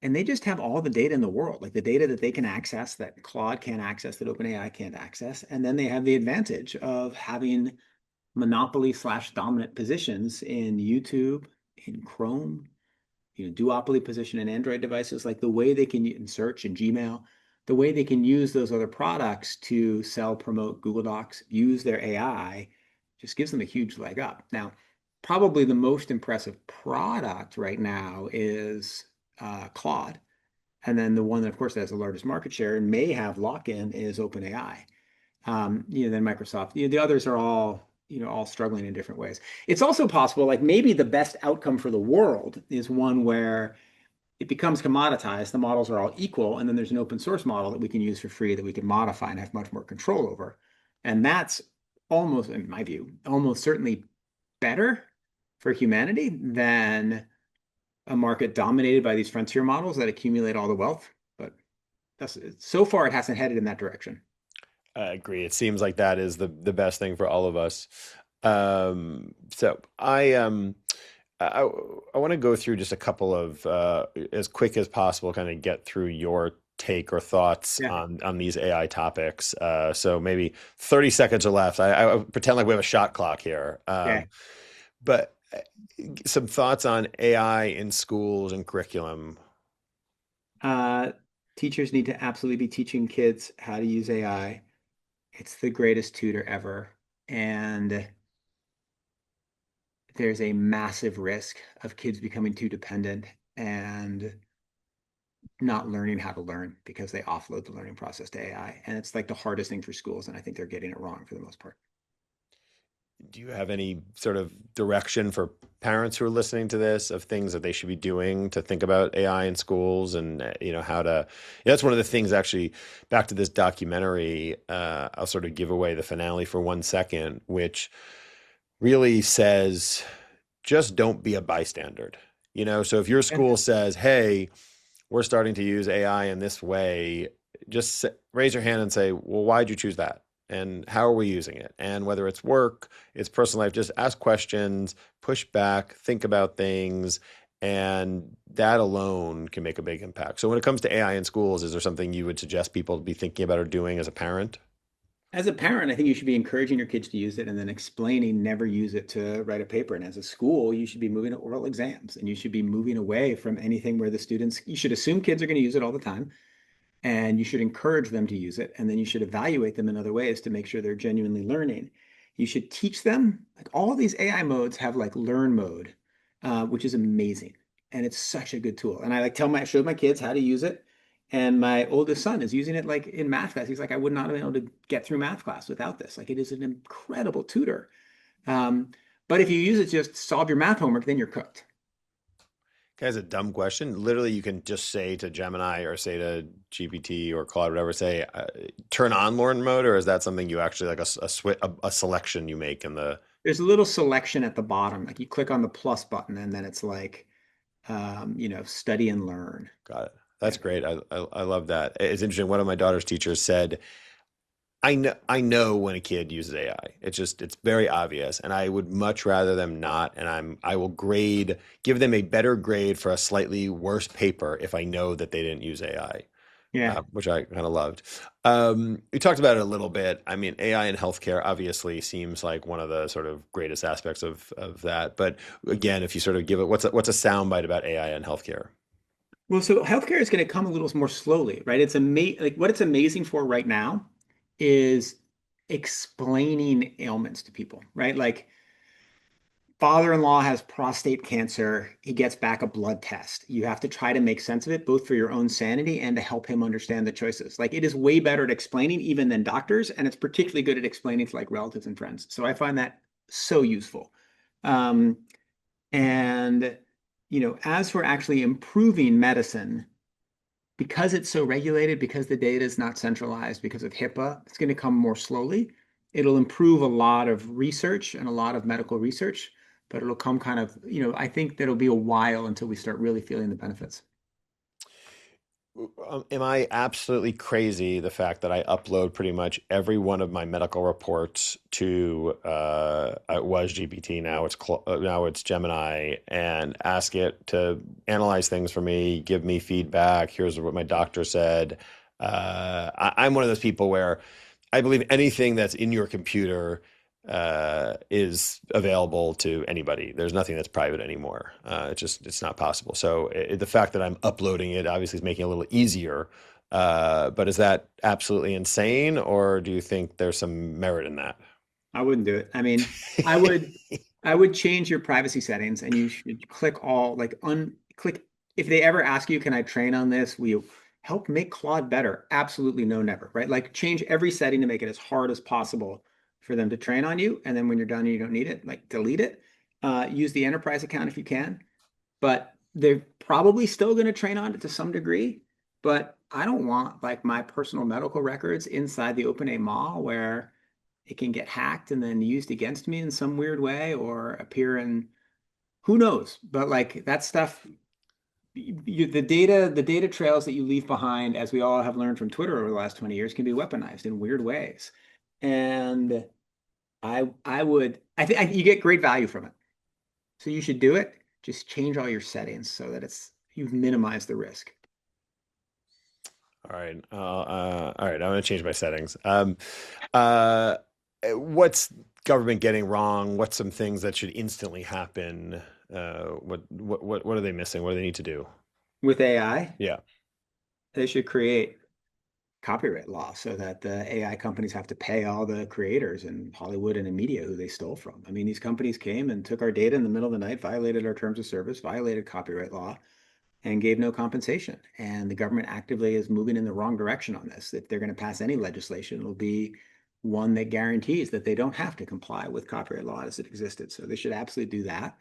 And they just have all the data in the world, like the data that they can access that Claude can't access, that OpenAI can't access. And then they have the advantage of having monopoly/dominant positions in YouTube, in Chrome, duopoly position in Android devices, like the way they can in search and Gmail, the way they can use those other products to sell, promote Google Docs, use their AI, just gives them a huge leg up. Now, probably the most impressive product right now is Claude. And then the one that, of course, has the largest market share and may have lock-in is OpenAI. Then Microsoft. The others are all struggling in different ways. It's also possible, like maybe the best outcome for the world is one where it becomes commoditized. The models are all equal, and then there's an open source model that we can use for free that we can modify and have much more control over. And that's almost, in my view, almost certainly better for humanity than a market dominated by these frontier models that accumulate all the wealth. But that's so far it hasn't headed in that direction. I agree. It seems like that is the best thing for all of us. So I I want to go through just a couple of as quick as possible, kind of get through your take or thoughts Yeah. on these AI topics. So maybe 30 seconds or left. I pretend like we have a shot clock here. Yeah. But some thoughts on AI in schools and curriculum. Uh, Teachers need to absolutely be teaching kids how to use AI. It's the greatest tutor ever. And there's a massive risk of kids becoming too dependent and not learning how to learn because they offload the learning process to AI. And it's like the hardest thing for schools. And I think they're getting it wrong for the most part. Do you have any sort of direction for parents who are listening to this of things that they should be doing to think about AI in schools and how to that's one of the things actually back to this documentary I'll sort of give away the finale for 1 second, which really says just don't be a bystander. So if your Yeah. school says, "Hey, we're starting to use AI in this way," just raise your hand and say, "Well, why'd you choose that? And how are we using it?" And whether it's work, it's personal life, just ask questions, push back, think about things, and that alone can make a big impact. So when it comes to AI in schools, is there something you would suggest people to be thinking about or doing as a parent? As a parent, I think you should be encouraging your kids to use it and then explaining never use it to write a paper. And as a school, you should be moving to oral exams and you should be moving away from anything where the students, you should assume kids are going to use it all the time and you should encourage them to use it. And then you should evaluate them in other ways to make sure they're genuinely learning. You should teach them, like all of these AI modes have like learn mode, which is amazing. And it's such a good tool. And I showed my kids how to use it. And my oldest son is using it like in math class. He's like, I would not have been able to get through math class without this. Like it is an incredible tutor. Um, but if you use it to just solve your math homework, then you're cooked. Guys, a dumb question. Literally, you can just say to Gemini or say to GPT or Claude, whatever, say, turn on learn mode, or is that something you actually like a selection you make in the There's a little selection at the bottom. Like you click on the plus button and then it's like, study and learn. got it? Yeah. That's great. I love that. It's interesting. One of my daughter's teachers said, I know when a kid uses AI. It's very obvious, and I would much rather them not. And I will give them a better grade for a slightly worse paper if I know that they didn't use AI. Yeah. which I kind of loved. We talked about it a little bit. I mean, AI in healthcare obviously seems like one of the sort of greatest aspects of that. But again, if you sort of give it, what's a soundbite about AI in healthcare? Well, so healthcare is going to come a little more slowly, right? Like what it's amazing for right now is explaining ailments to people, right? Like father-in-law has prostate cancer. He gets back a blood test. You have to try to make sense of it, both for your own sanity and to help him understand the choices. Like it is way better at explaining even than doctors, and it's particularly good at explaining to like relatives and friends. So I find that so useful. Um, and as for actually improving medicine, because it's so regulated, because the data is not centralized, because of HIPAA, it's going to come more slowly. It'll improve a lot of research and a lot of medical research, but it'll come kind of, I think that'll be a while until we start really feeling the benefits. Am I absolutely crazy the fact that I upload pretty much every one of my medical reports to it was GPT, now it's Gemini, and ask it to analyze things for me, give me feedback. Here's what my doctor said. I'm one of those people where I believe anything that's in your computer is available to anybody. There's nothing that's private anymore. It's not possible. So the fact that I'm uploading it obviously is making it a little easier. But is that absolutely insane, or do you think there's some merit in that? I wouldn't do it. I mean, I would I would change your privacy settings and you should click all like unclick if they ever ask you, can I train on this? Will you help make Claude better? Absolutely no, never, right? Like change every setting to make it as hard as possible for them to train on you. And then when you're done and you don't need it, like delete it. Use the enterprise account if you can, but they're probably still going to train on it to some degree. But I don't want like my personal medical records inside the OpenAI mall where it can get hacked and then used against me in some weird way or appear in who knows. But like that stuff, the data trails that you leave behind, as we all have learned from Twitter over the last 20 years, can be weaponized in weird ways. And I think you get great value from it. So you should do it. Just change all your settings so that you've minimized the risk. All right. All right. I'm going to change my settings. Uh, what's government getting wrong? What's some things that should instantly happen? What are they missing? What do they need to do? With AI, Yeah. they should create copyright law so that the AI companies have to pay all the creators in Hollywood and in media who they stole from. I mean, these companies came and took our data in the middle of the night, violated our terms of service, violated copyright law, and gave no compensation. And the government actively is moving in the wrong direction on this. If they're going to pass any legislation, it'll be one that guarantees that they don't have to comply with copyright law as it existed. So they should absolutely do that.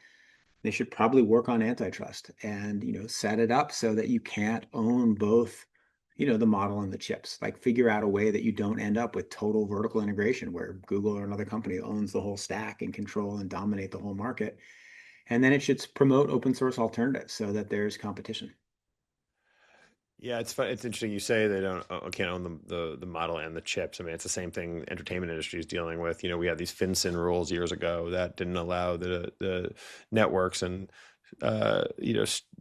They should probably work on antitrust and set it up so that you can't own both the model and the chips. Like figure out a way that you don't end up with total vertical integration where Google or another company owns the whole stack and control and dominate the whole market. And then it should promote open source alternatives so that there's competition. Yeah, it's fun. It's interesting. You say they can't own the model and the chips. I mean, it's the same thing the entertainment industry is dealing with. We had these FinCEN rules years ago that didn't allow the networks and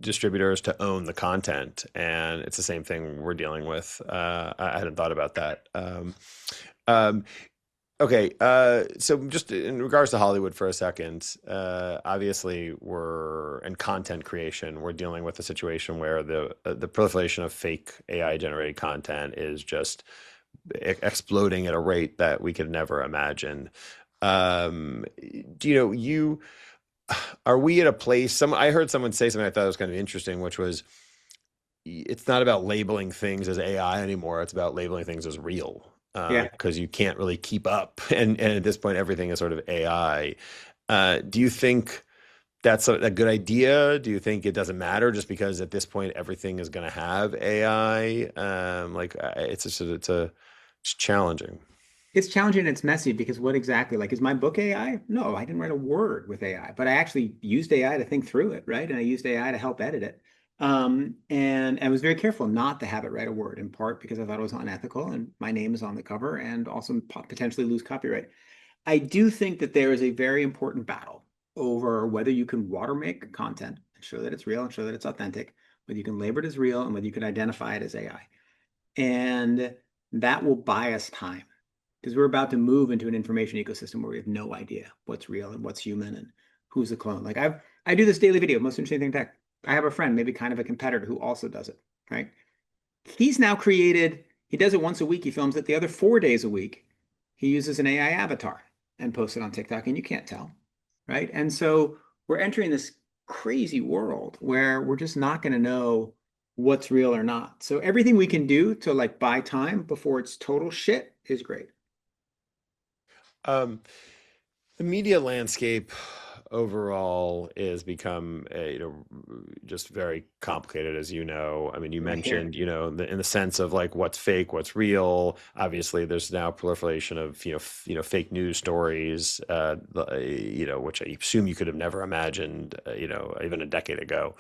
distributors to own the content, and it's the same thing we're dealing with. I hadn't thought about that. Um, Okay, so just in regards to Hollywood for a second, obviously in content creation, we're dealing with a situation where the proliferation of fake AI generated content is just exploding at a rate that we could never imagine. Do you are we at a place? I heard someone say something I thought was kind of interesting, which was it's not about labeling things as AI anymore. It's about labeling things as real Yeah. because you can't really keep up. And at this point, everything is sort of AI. Do you think that's a good idea? Do you think it doesn't matter just because at this point everything is going to have AI? It's challenging. It's challenging and it's messy because what exactly, like, is my book AI? No, I didn't write a word with AI, but I actually used AI to think through it, right? And I used AI to help edit it. And I was very careful not to have it write a word, in part because I thought it was unethical and my name is on the cover and also potentially lose copyright. I do think that there is a very important battle over whether you can watermark content and show that it's real and show that it's authentic, whether you can label it as real and whether you can identify it as AI. And that will buy us time because we're about to move into an information ecosystem where we have no idea what's real and what's human and who's a clone. Like I do this daily video, most interesting thing in tech. I have a friend, maybe kind of a competitor, who also does it, right? He's now created, he does it once a week. He films it the other 4 days a week. He uses an AI avatar and posts it on TikTok, and you can't tell, right? And so we're entering this crazy world where we're just not going to know what's real or not. So everything we can do to like buy time before it's total shit is great. Um, the media landscape overall is become just very complicated, as you know. I mean, you Right here. mentioned, in the sense of like what's fake, what's real. Obviously, there's now proliferation of fake news stories, which I assume you could have never imagined, even a decade ago.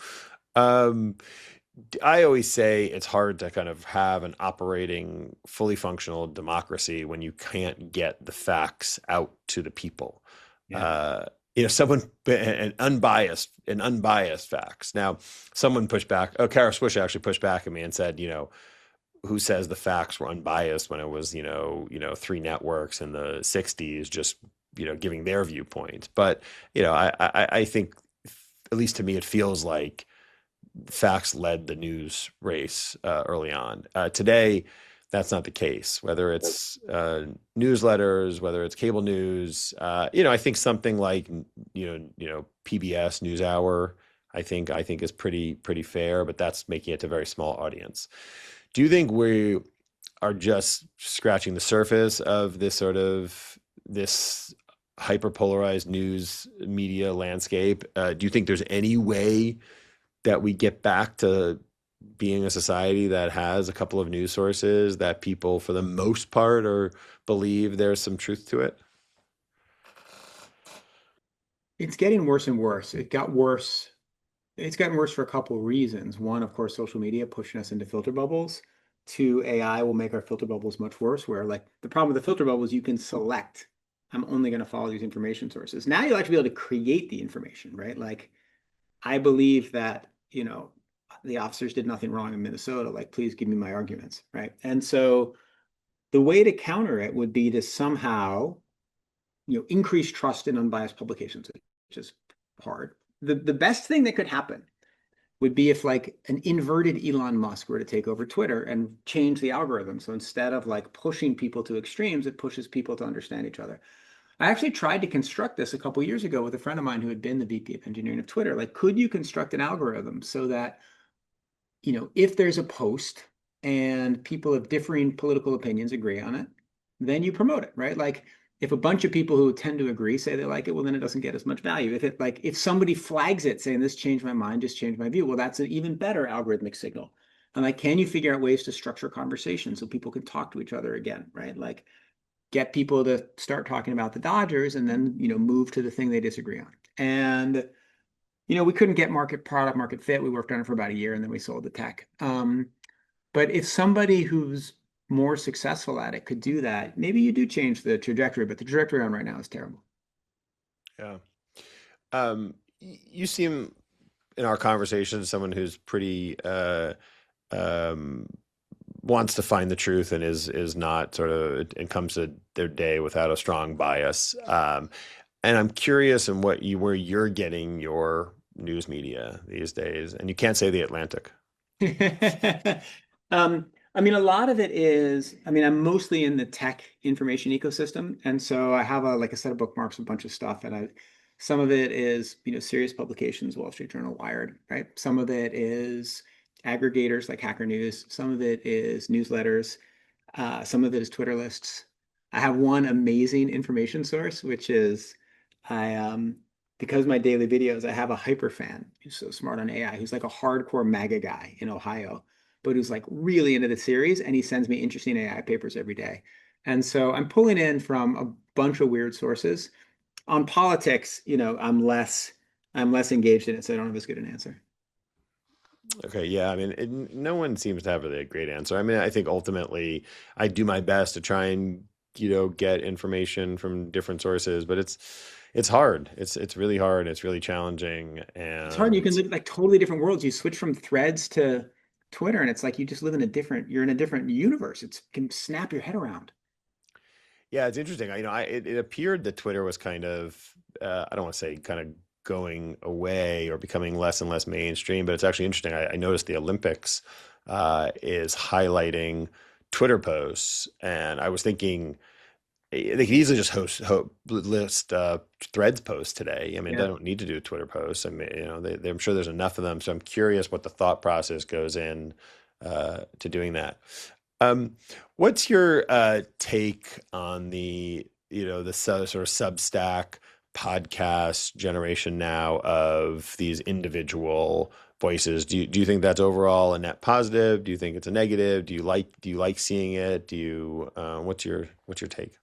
Um, I always say it's hard to kind of have an operating, fully functional democracy when you can't get the facts out to the people. Yeah. Uh, someone an unbiased facts. Now, someone pushed back. Oh, Kara Swisher actually pushed back at me and said, who says the facts were unbiased when it was, three networks in the '60s just, giving their viewpoint. But I think, at least to me, it feels like facts led the news race early on. Today, that's not the case. Whether it's newsletters, whether it's cable news, I think something like PBS NewsHour, I think is pretty fair, but that's making it to a very small audience. Do you think we are just scratching the surface of this hyper polarized news media landscape? Do you think there's any way that we get back to being a society that has a couple of news sources that people, for the most part, or believe there's some truth to it? It's getting worse and worse. It got worse. It's gotten worse for a couple of reasons. One, of course, social media pushing us into filter bubbles. Two, AI will make our filter bubbles much worse, where like the problem with the filter bubbles, you can select, I'm only going to follow these information sources. Now you'll actually be able to create the information, right? Like I believe that, the officers did nothing wrong in Minnesota. Like, please give me my arguments, right? And so the way to counter it would be to somehow, increase trust in unbiased publications, which is hard. The best thing that could happen would be if like an inverted Elon Musk were to take over Twitter and change the algorithm. So instead of like pushing people to extremes, it pushes people to understand each other. I actually tried to construct this a couple of years ago with a friend of mine who had been the VP of engineering of Twitter. Like, could you construct an algorithm so that, if there's a post and people of differing political opinions agree on it, then you promote it, right? Like if a bunch of people who tend to agree say they like it, well, then it doesn't get as much value. If somebody flags it saying this changed my mind, just changed my view, well, that's an even better algorithmic signal. And like, can you figure out ways to structure conversation so people can talk to each other again, right? Like get people to start talking about the Dodgers and then, move to the thing they disagree on. And we couldn't get product market fit. We worked on it for about a year and then we sold the tech. But if somebody who's more successful at it could do that, maybe you do change the trajectory, but the trajectory on right now is terrible. Yeah. You seem, in our conversation, someone who's pretty um, wants to find the truth and is not sort of, and comes to their day without a strong bias. And I'm curious in where you're getting your news media these days. And you can't say the Atlantic. I mean, a lot of it is, I mean, I'm mostly in the tech information ecosystem. And so I have like a set of bookmarks, a bunch of stuff. And some of it is, serious publications, Wall Street Journal, Wired, right? Some of it is aggregators like Hacker News. Some of it is newsletters. Some of it is Twitter lists. I have one amazing information source, which is I because my daily videos, I have a hyper fan who's so smart on AI, who's like a hardcore MAGA guy in Ohio, but who's like really into the series, and he sends me interesting AI papers every day. And so I'm pulling in from a bunch of weird sources. On politics, I'm less engaged in it, so I don't have as good an answer. Okay, yeah. I mean, no one seems to have a really great answer. I mean, I think ultimately I do my best to try and, get information from different sources, but it's hard. It's really hard. It's really challenging. It's hard. You And can live like totally different worlds. You switch from threads to Twitter, and it's like you just live in a different, you're in a different universe. It's can snap your head around. Yeah, it's interesting. It appeared that Twitter was kind of, I don't want to say kind of going away or becoming less and less mainstream, but it's actually interesting. I noticed the Olympics is highlighting Twitter posts, and I was thinking they could easily just list threads posts today. I mean, they Yeah. don't need to do Twitter posts. I mean, I'm sure there's enough of them. So I'm curious what the thought process goes in to doing that. Um, what's your take on the sort of Substack podcast generation now of these individual voices? Do you think that's overall a net positive? Do you think it's a negative? Do you like seeing it? What's your take?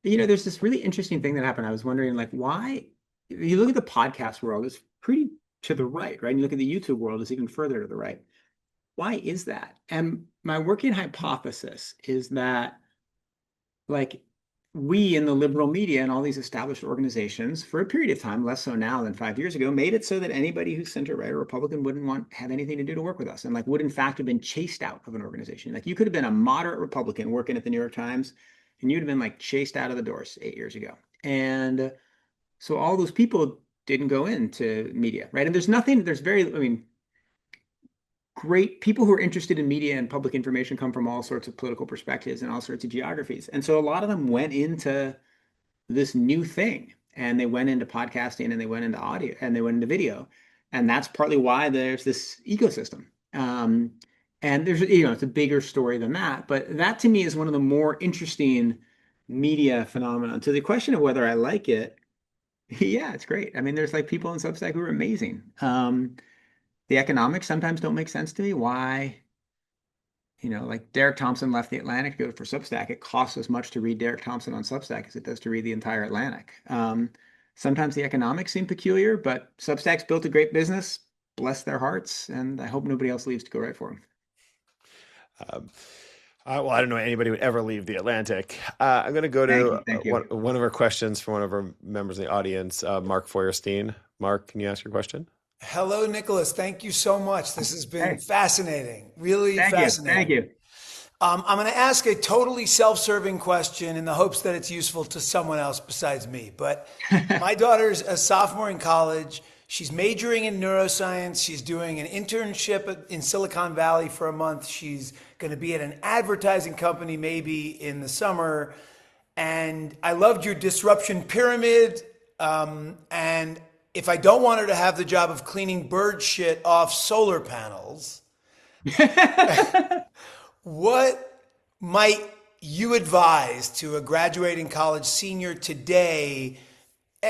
There's this really interesting thing that happened. I was wondering, like, why, if you look at the podcast world, it's pretty to the right, right? And you look at the YouTube world, it's even further to the right. Why is that? And my working hypothesis is that, like, we in the liberal media and all these established organizations, for a period of time, less so now than 5 years ago, made it so that anybody who's center right or Republican wouldn't want have anything to do to work with us, and like would in fact have been chased out of an organization. Like you could have been a moderate Republican working at the New York Times, and you'd have been like chased out of the doors 8 years ago. And so all those people didn't go into media, right? And there's nothing, there's very, I mean, great people who are interested in media and public information come from all sorts of political perspectives and all sorts of geographies. And so a lot of them went into this new thing, and they went into podcasting, and they went into audio, and they went into video. And that's partly why there's this ecosystem. And there's, it's a bigger story than that. But that to me is one of the more interesting media phenomenon. To the question of whether I like it, yeah, it's great. I mean, there's like people in Substack who are amazing. The economics sometimes don't make sense to me. Why, like Derek Thompson left the Atlantic to go for Substack. It costs as much to read Derek Thompson on Substack as it does to read the entire Atlantic. Sometimes the economics seem peculiar, but Substack's built a great business. Bless their hearts, and I hope nobody else leaves to go right for them. Um, well, I don't know anybody would ever leave the Atlantic. I'm going to go Thank to you, thank you. one of our questions from one of our members in the audience, Mark Feuerstein. Mark, can you ask your question? Hello, Nicholas. Thank you so much. This has been Hey, fascinating, really thank you, thank fascinating. you. I'm going to ask a totally self-serving question in the hopes that it's useful to someone else besides me. But my daughter's a sophomore in college. She's majoring in neuroscience. She's doing an internship in Silicon Valley for a month. She's going to be at an advertising company maybe in the summer. And I loved your disruption pyramid. And if I don't want her to have the job of cleaning bird shit off solar panels, what might you advise to a graduating college senior today,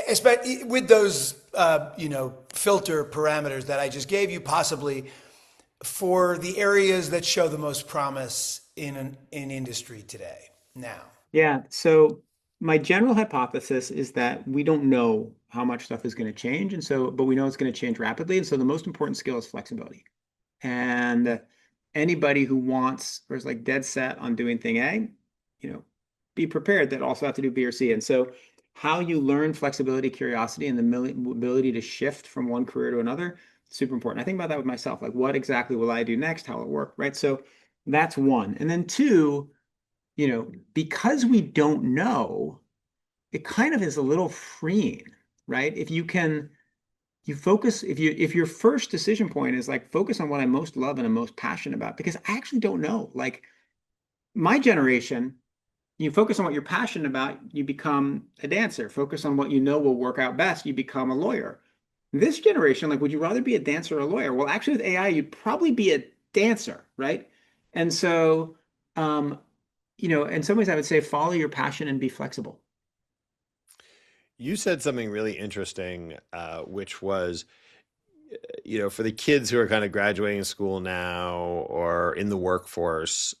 especially with those filter parameters that I just gave you, possibly for the areas that show the most promise in industry today now? Yeah, so my general hypothesis is that we don't know how much stuff is going to change, and so, but we know it's going to change rapidly, and so the most important skill is flexibility. And anybody who wants or is like dead set on doing thing A, be prepared that also have to do B or C. And so how you learn flexibility, curiosity, and the ability to shift from one career to another, super important. I think about that with myself, like what exactly will I do next? How will it work, right? So that's one. And then two, because we don't know, it kind of is a little freeing, right? If you can you focus if your first decision point is like focus on what I most love and I'm most passionate about, because I actually don't know. Like my generation, you focus on what you're passionate about, you become a dancer. Focus on what you know will work out best, you become a lawyer. This generation, like, would you rather be a dancer or a lawyer? Well, actually, with AI, you'd probably be a dancer, right? And so, in some ways, I would say follow your passion and be flexible. You said something really interesting, which was, for the kids who are kind of graduating school now or in the workforce,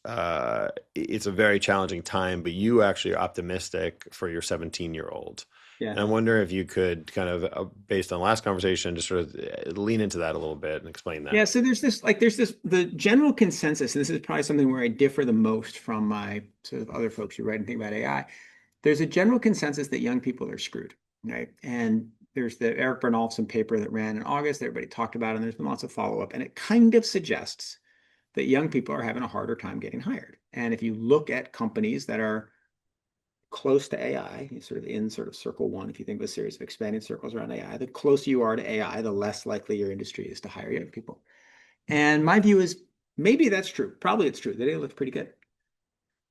it's a very challenging time, but you actually are optimistic for your 17-year-old. Yeah. And I wonder if you could kind of, based on the last conversation, just sort of lean into that a little bit and explain that. Yeah, so the general consensus, and this is probably something where I differ the most from my sort of other folks who write and think about AI. There's a general consensus that young people are screwed, right? And there's the Eric Bernolfson paper that ran in August that everybody talked about, and there's been lots of follow-up, and it kind of suggests that young people are having a harder time getting hired. And if you look at companies that are close to AI, sort of in sort of circle one, if you think of a series of expanding circles around AI, the closer you are to AI, the less likely your industry is to hire young people. And my view is maybe that's true. Probably it's true. The data looks pretty good.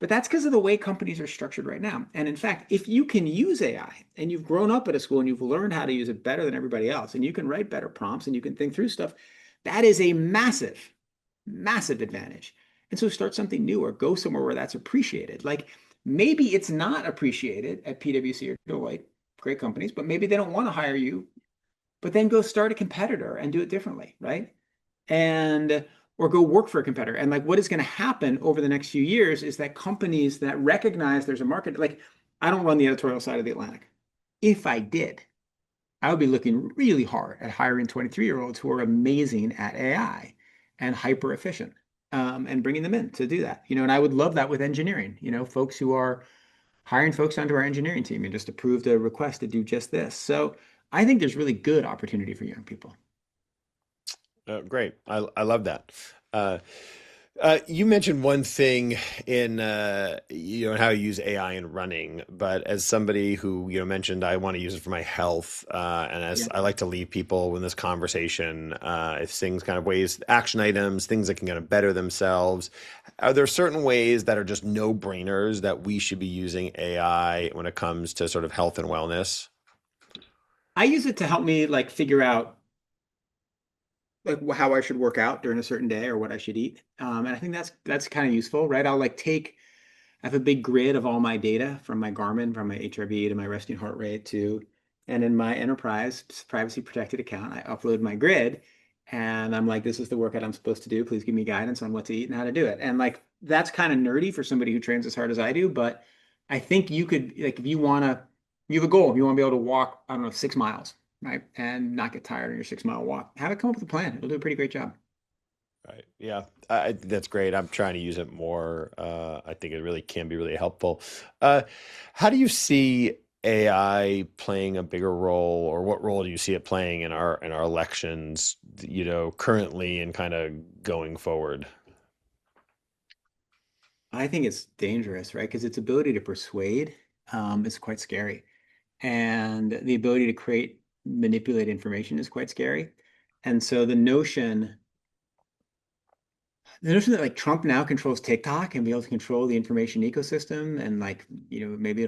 But that's because of the way companies are structured right now. And in fact, if you can use AI and you've grown up at a school and you've learned how to use it better than everybody else, and you can write better prompts and you can think through stuff, that is a massive, massive advantage. And so start something new or go somewhere where that's appreciated. Like maybe it's not appreciated at PwC or Deloitte, great companies, but maybe they don't want to hire you, but then go start a competitor and do it differently, right? And or go work for a competitor. And like what is going to happen over the next few years is that companies that recognize there's a market, like I don't run the editorial side of the Atlantic. If I did, I would be looking really hard at hiring 23-year-olds who are amazing at AI and hyper efficient, and bringing them in to do that. And I would love that with engineering, folks who are hiring folks onto our engineering team and just approved a request to do just this. So I think there's really good opportunity for young people. Great. I love that. Uh, you mentioned one thing in how you use AI in running, but as somebody who mentioned I want to use it for my health, and as Yeah. I like to leave people in this conversation, if things kind of ways, action items, things that can kind of better themselves. Are there certain ways that are just no brainers that we should be using AI when it comes to sort of health and wellness? I use it to help me like figure out like how I should work out during a certain day or what I should eat. And I think that's kind of useful, right? I have a big grid of all my data from my Garmin, from my HRV to my resting heart rate and in my enterprise privacy protected account, I upload my grid and I'm like, this is the workout I'm supposed to do. Please give me guidance on what to eat and how to do it. And like, that's kind of nerdy for somebody who trains as hard as I do. But I think you could, like, if you have a goal, if you want to be able to walk, I don't know, 6 miles, right? And not get tired on your 6 mile walk, have it come up with a plan. It'll do a pretty great job. Right. Yeah, that's great. I'm trying to use it more. I think it really can be really helpful. Uh, how do you see AI playing a bigger role, or what role do you see it playing in our elections, currently and kind of going forward? I think it's dangerous, right? Because its ability to persuade is quite scary. And the ability to create, manipulate information is quite scary. And so the notion that like Trump now controls TikTok and be able to control the information ecosystem and like, maybe I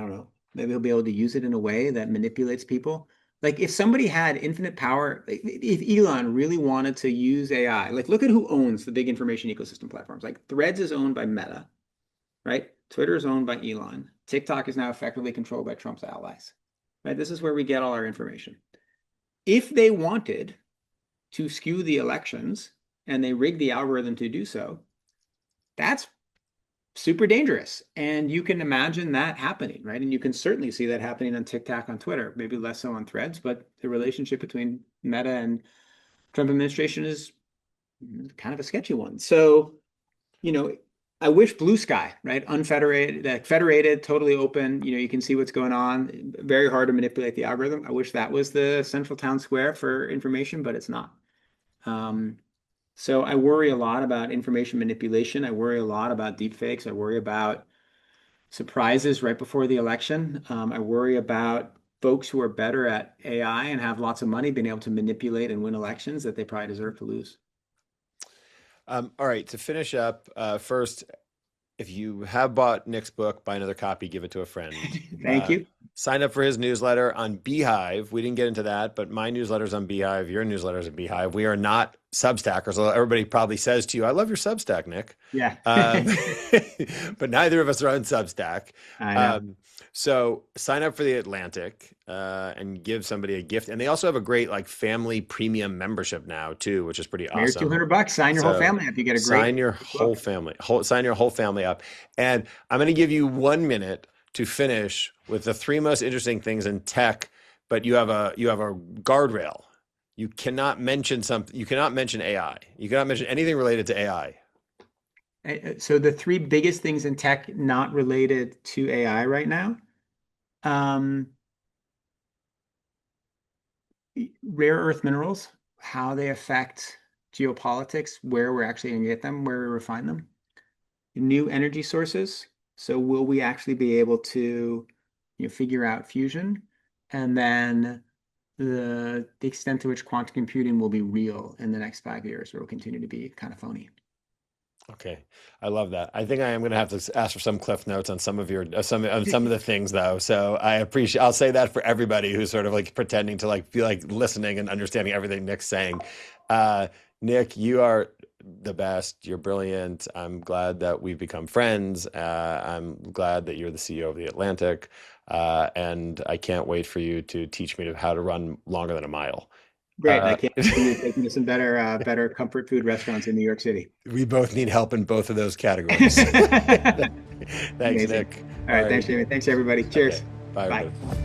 don't know, maybe he'll be able to use it in a way that manipulates people. Like if somebody had infinite power, like, if Elon really wanted to use AI, like look at who owns the big information ecosystem platforms. Like Threads is owned by Meta, right? Twitter is owned by Elon. TikTok is now effectively controlled by Trump's allies, right? This is where we get all our information. If they wanted to skew the elections and they rig the algorithm to do so, that's super dangerous. And you can imagine that happening, right? And you can certainly see that happening on TikTok, on Twitter, maybe less so on Threads, but the relationship between Meta and Trump administration is kind of a sketchy one. So, you know, I wish blue sky, right? Unfederated, federated, totally open. You can see what's going on. Very hard to manipulate the algorithm. I wish that was the central town square for information, but it's not. Um, so I worry a lot about information manipulation. I worry a lot about deepfakes. I worry about surprises right before the election. I worry about folks who are better at AI and have lots of money being able to manipulate and win elections that they probably deserve to lose. All right, to finish up, first, if you have bought Nick's book, buy another copy, give it to a friend. Thank you. Sign up for his newsletter on Beehive. We didn't get into that, but my newsletter's on Beehive. Your newsletter's on Beehive. We are not Substackers. Although everybody probably says to you, I love your Substack, Nick. Yeah. But neither of us are on Substack. I know. So sign up for the Atlantic and give somebody a gift. And they also have a great like family premium membership now too, which is pretty Here's awesome. $200. Sign your whole family up. You get a great Sign your whole book. family. Sign your whole family up. And I'm going to give you 1 minute to finish with the three most interesting things in tech, but you have a guardrail. You cannot mention something. You cannot mention AI. You cannot mention anything related to AI. So the three biggest things in tech not related to AI right now, um, rare earth minerals, how they affect geopolitics, where we're actually going to get them, where we refine them. New energy sources. So will we actually be able to, figure out fusion? And then the extent to which quantum computing will be real in the next 5 years, or will continue to be kind of phony. Okay, I love that. I think I am going to have to ask for some cliff notes on some of your some of the things though. So I appreciate. I'll say that for everybody who's sort of like pretending to like be like listening and understanding everything Nick's saying. Nick, you are the best. You're brilliant. I'm glad that we've become friends. I'm glad that you're the CEO of The Atlantic, and I can't wait for you to teach me how to run longer than a mile. Great. I can't wait for you to take me to some better comfort food restaurants in New York City. We both need help in both of those categories. Thanks, Amazing. Nick. All right. Thanks, Jamie. Thanks, everybody. Cheers. Okay. Bye, Bye. everybody.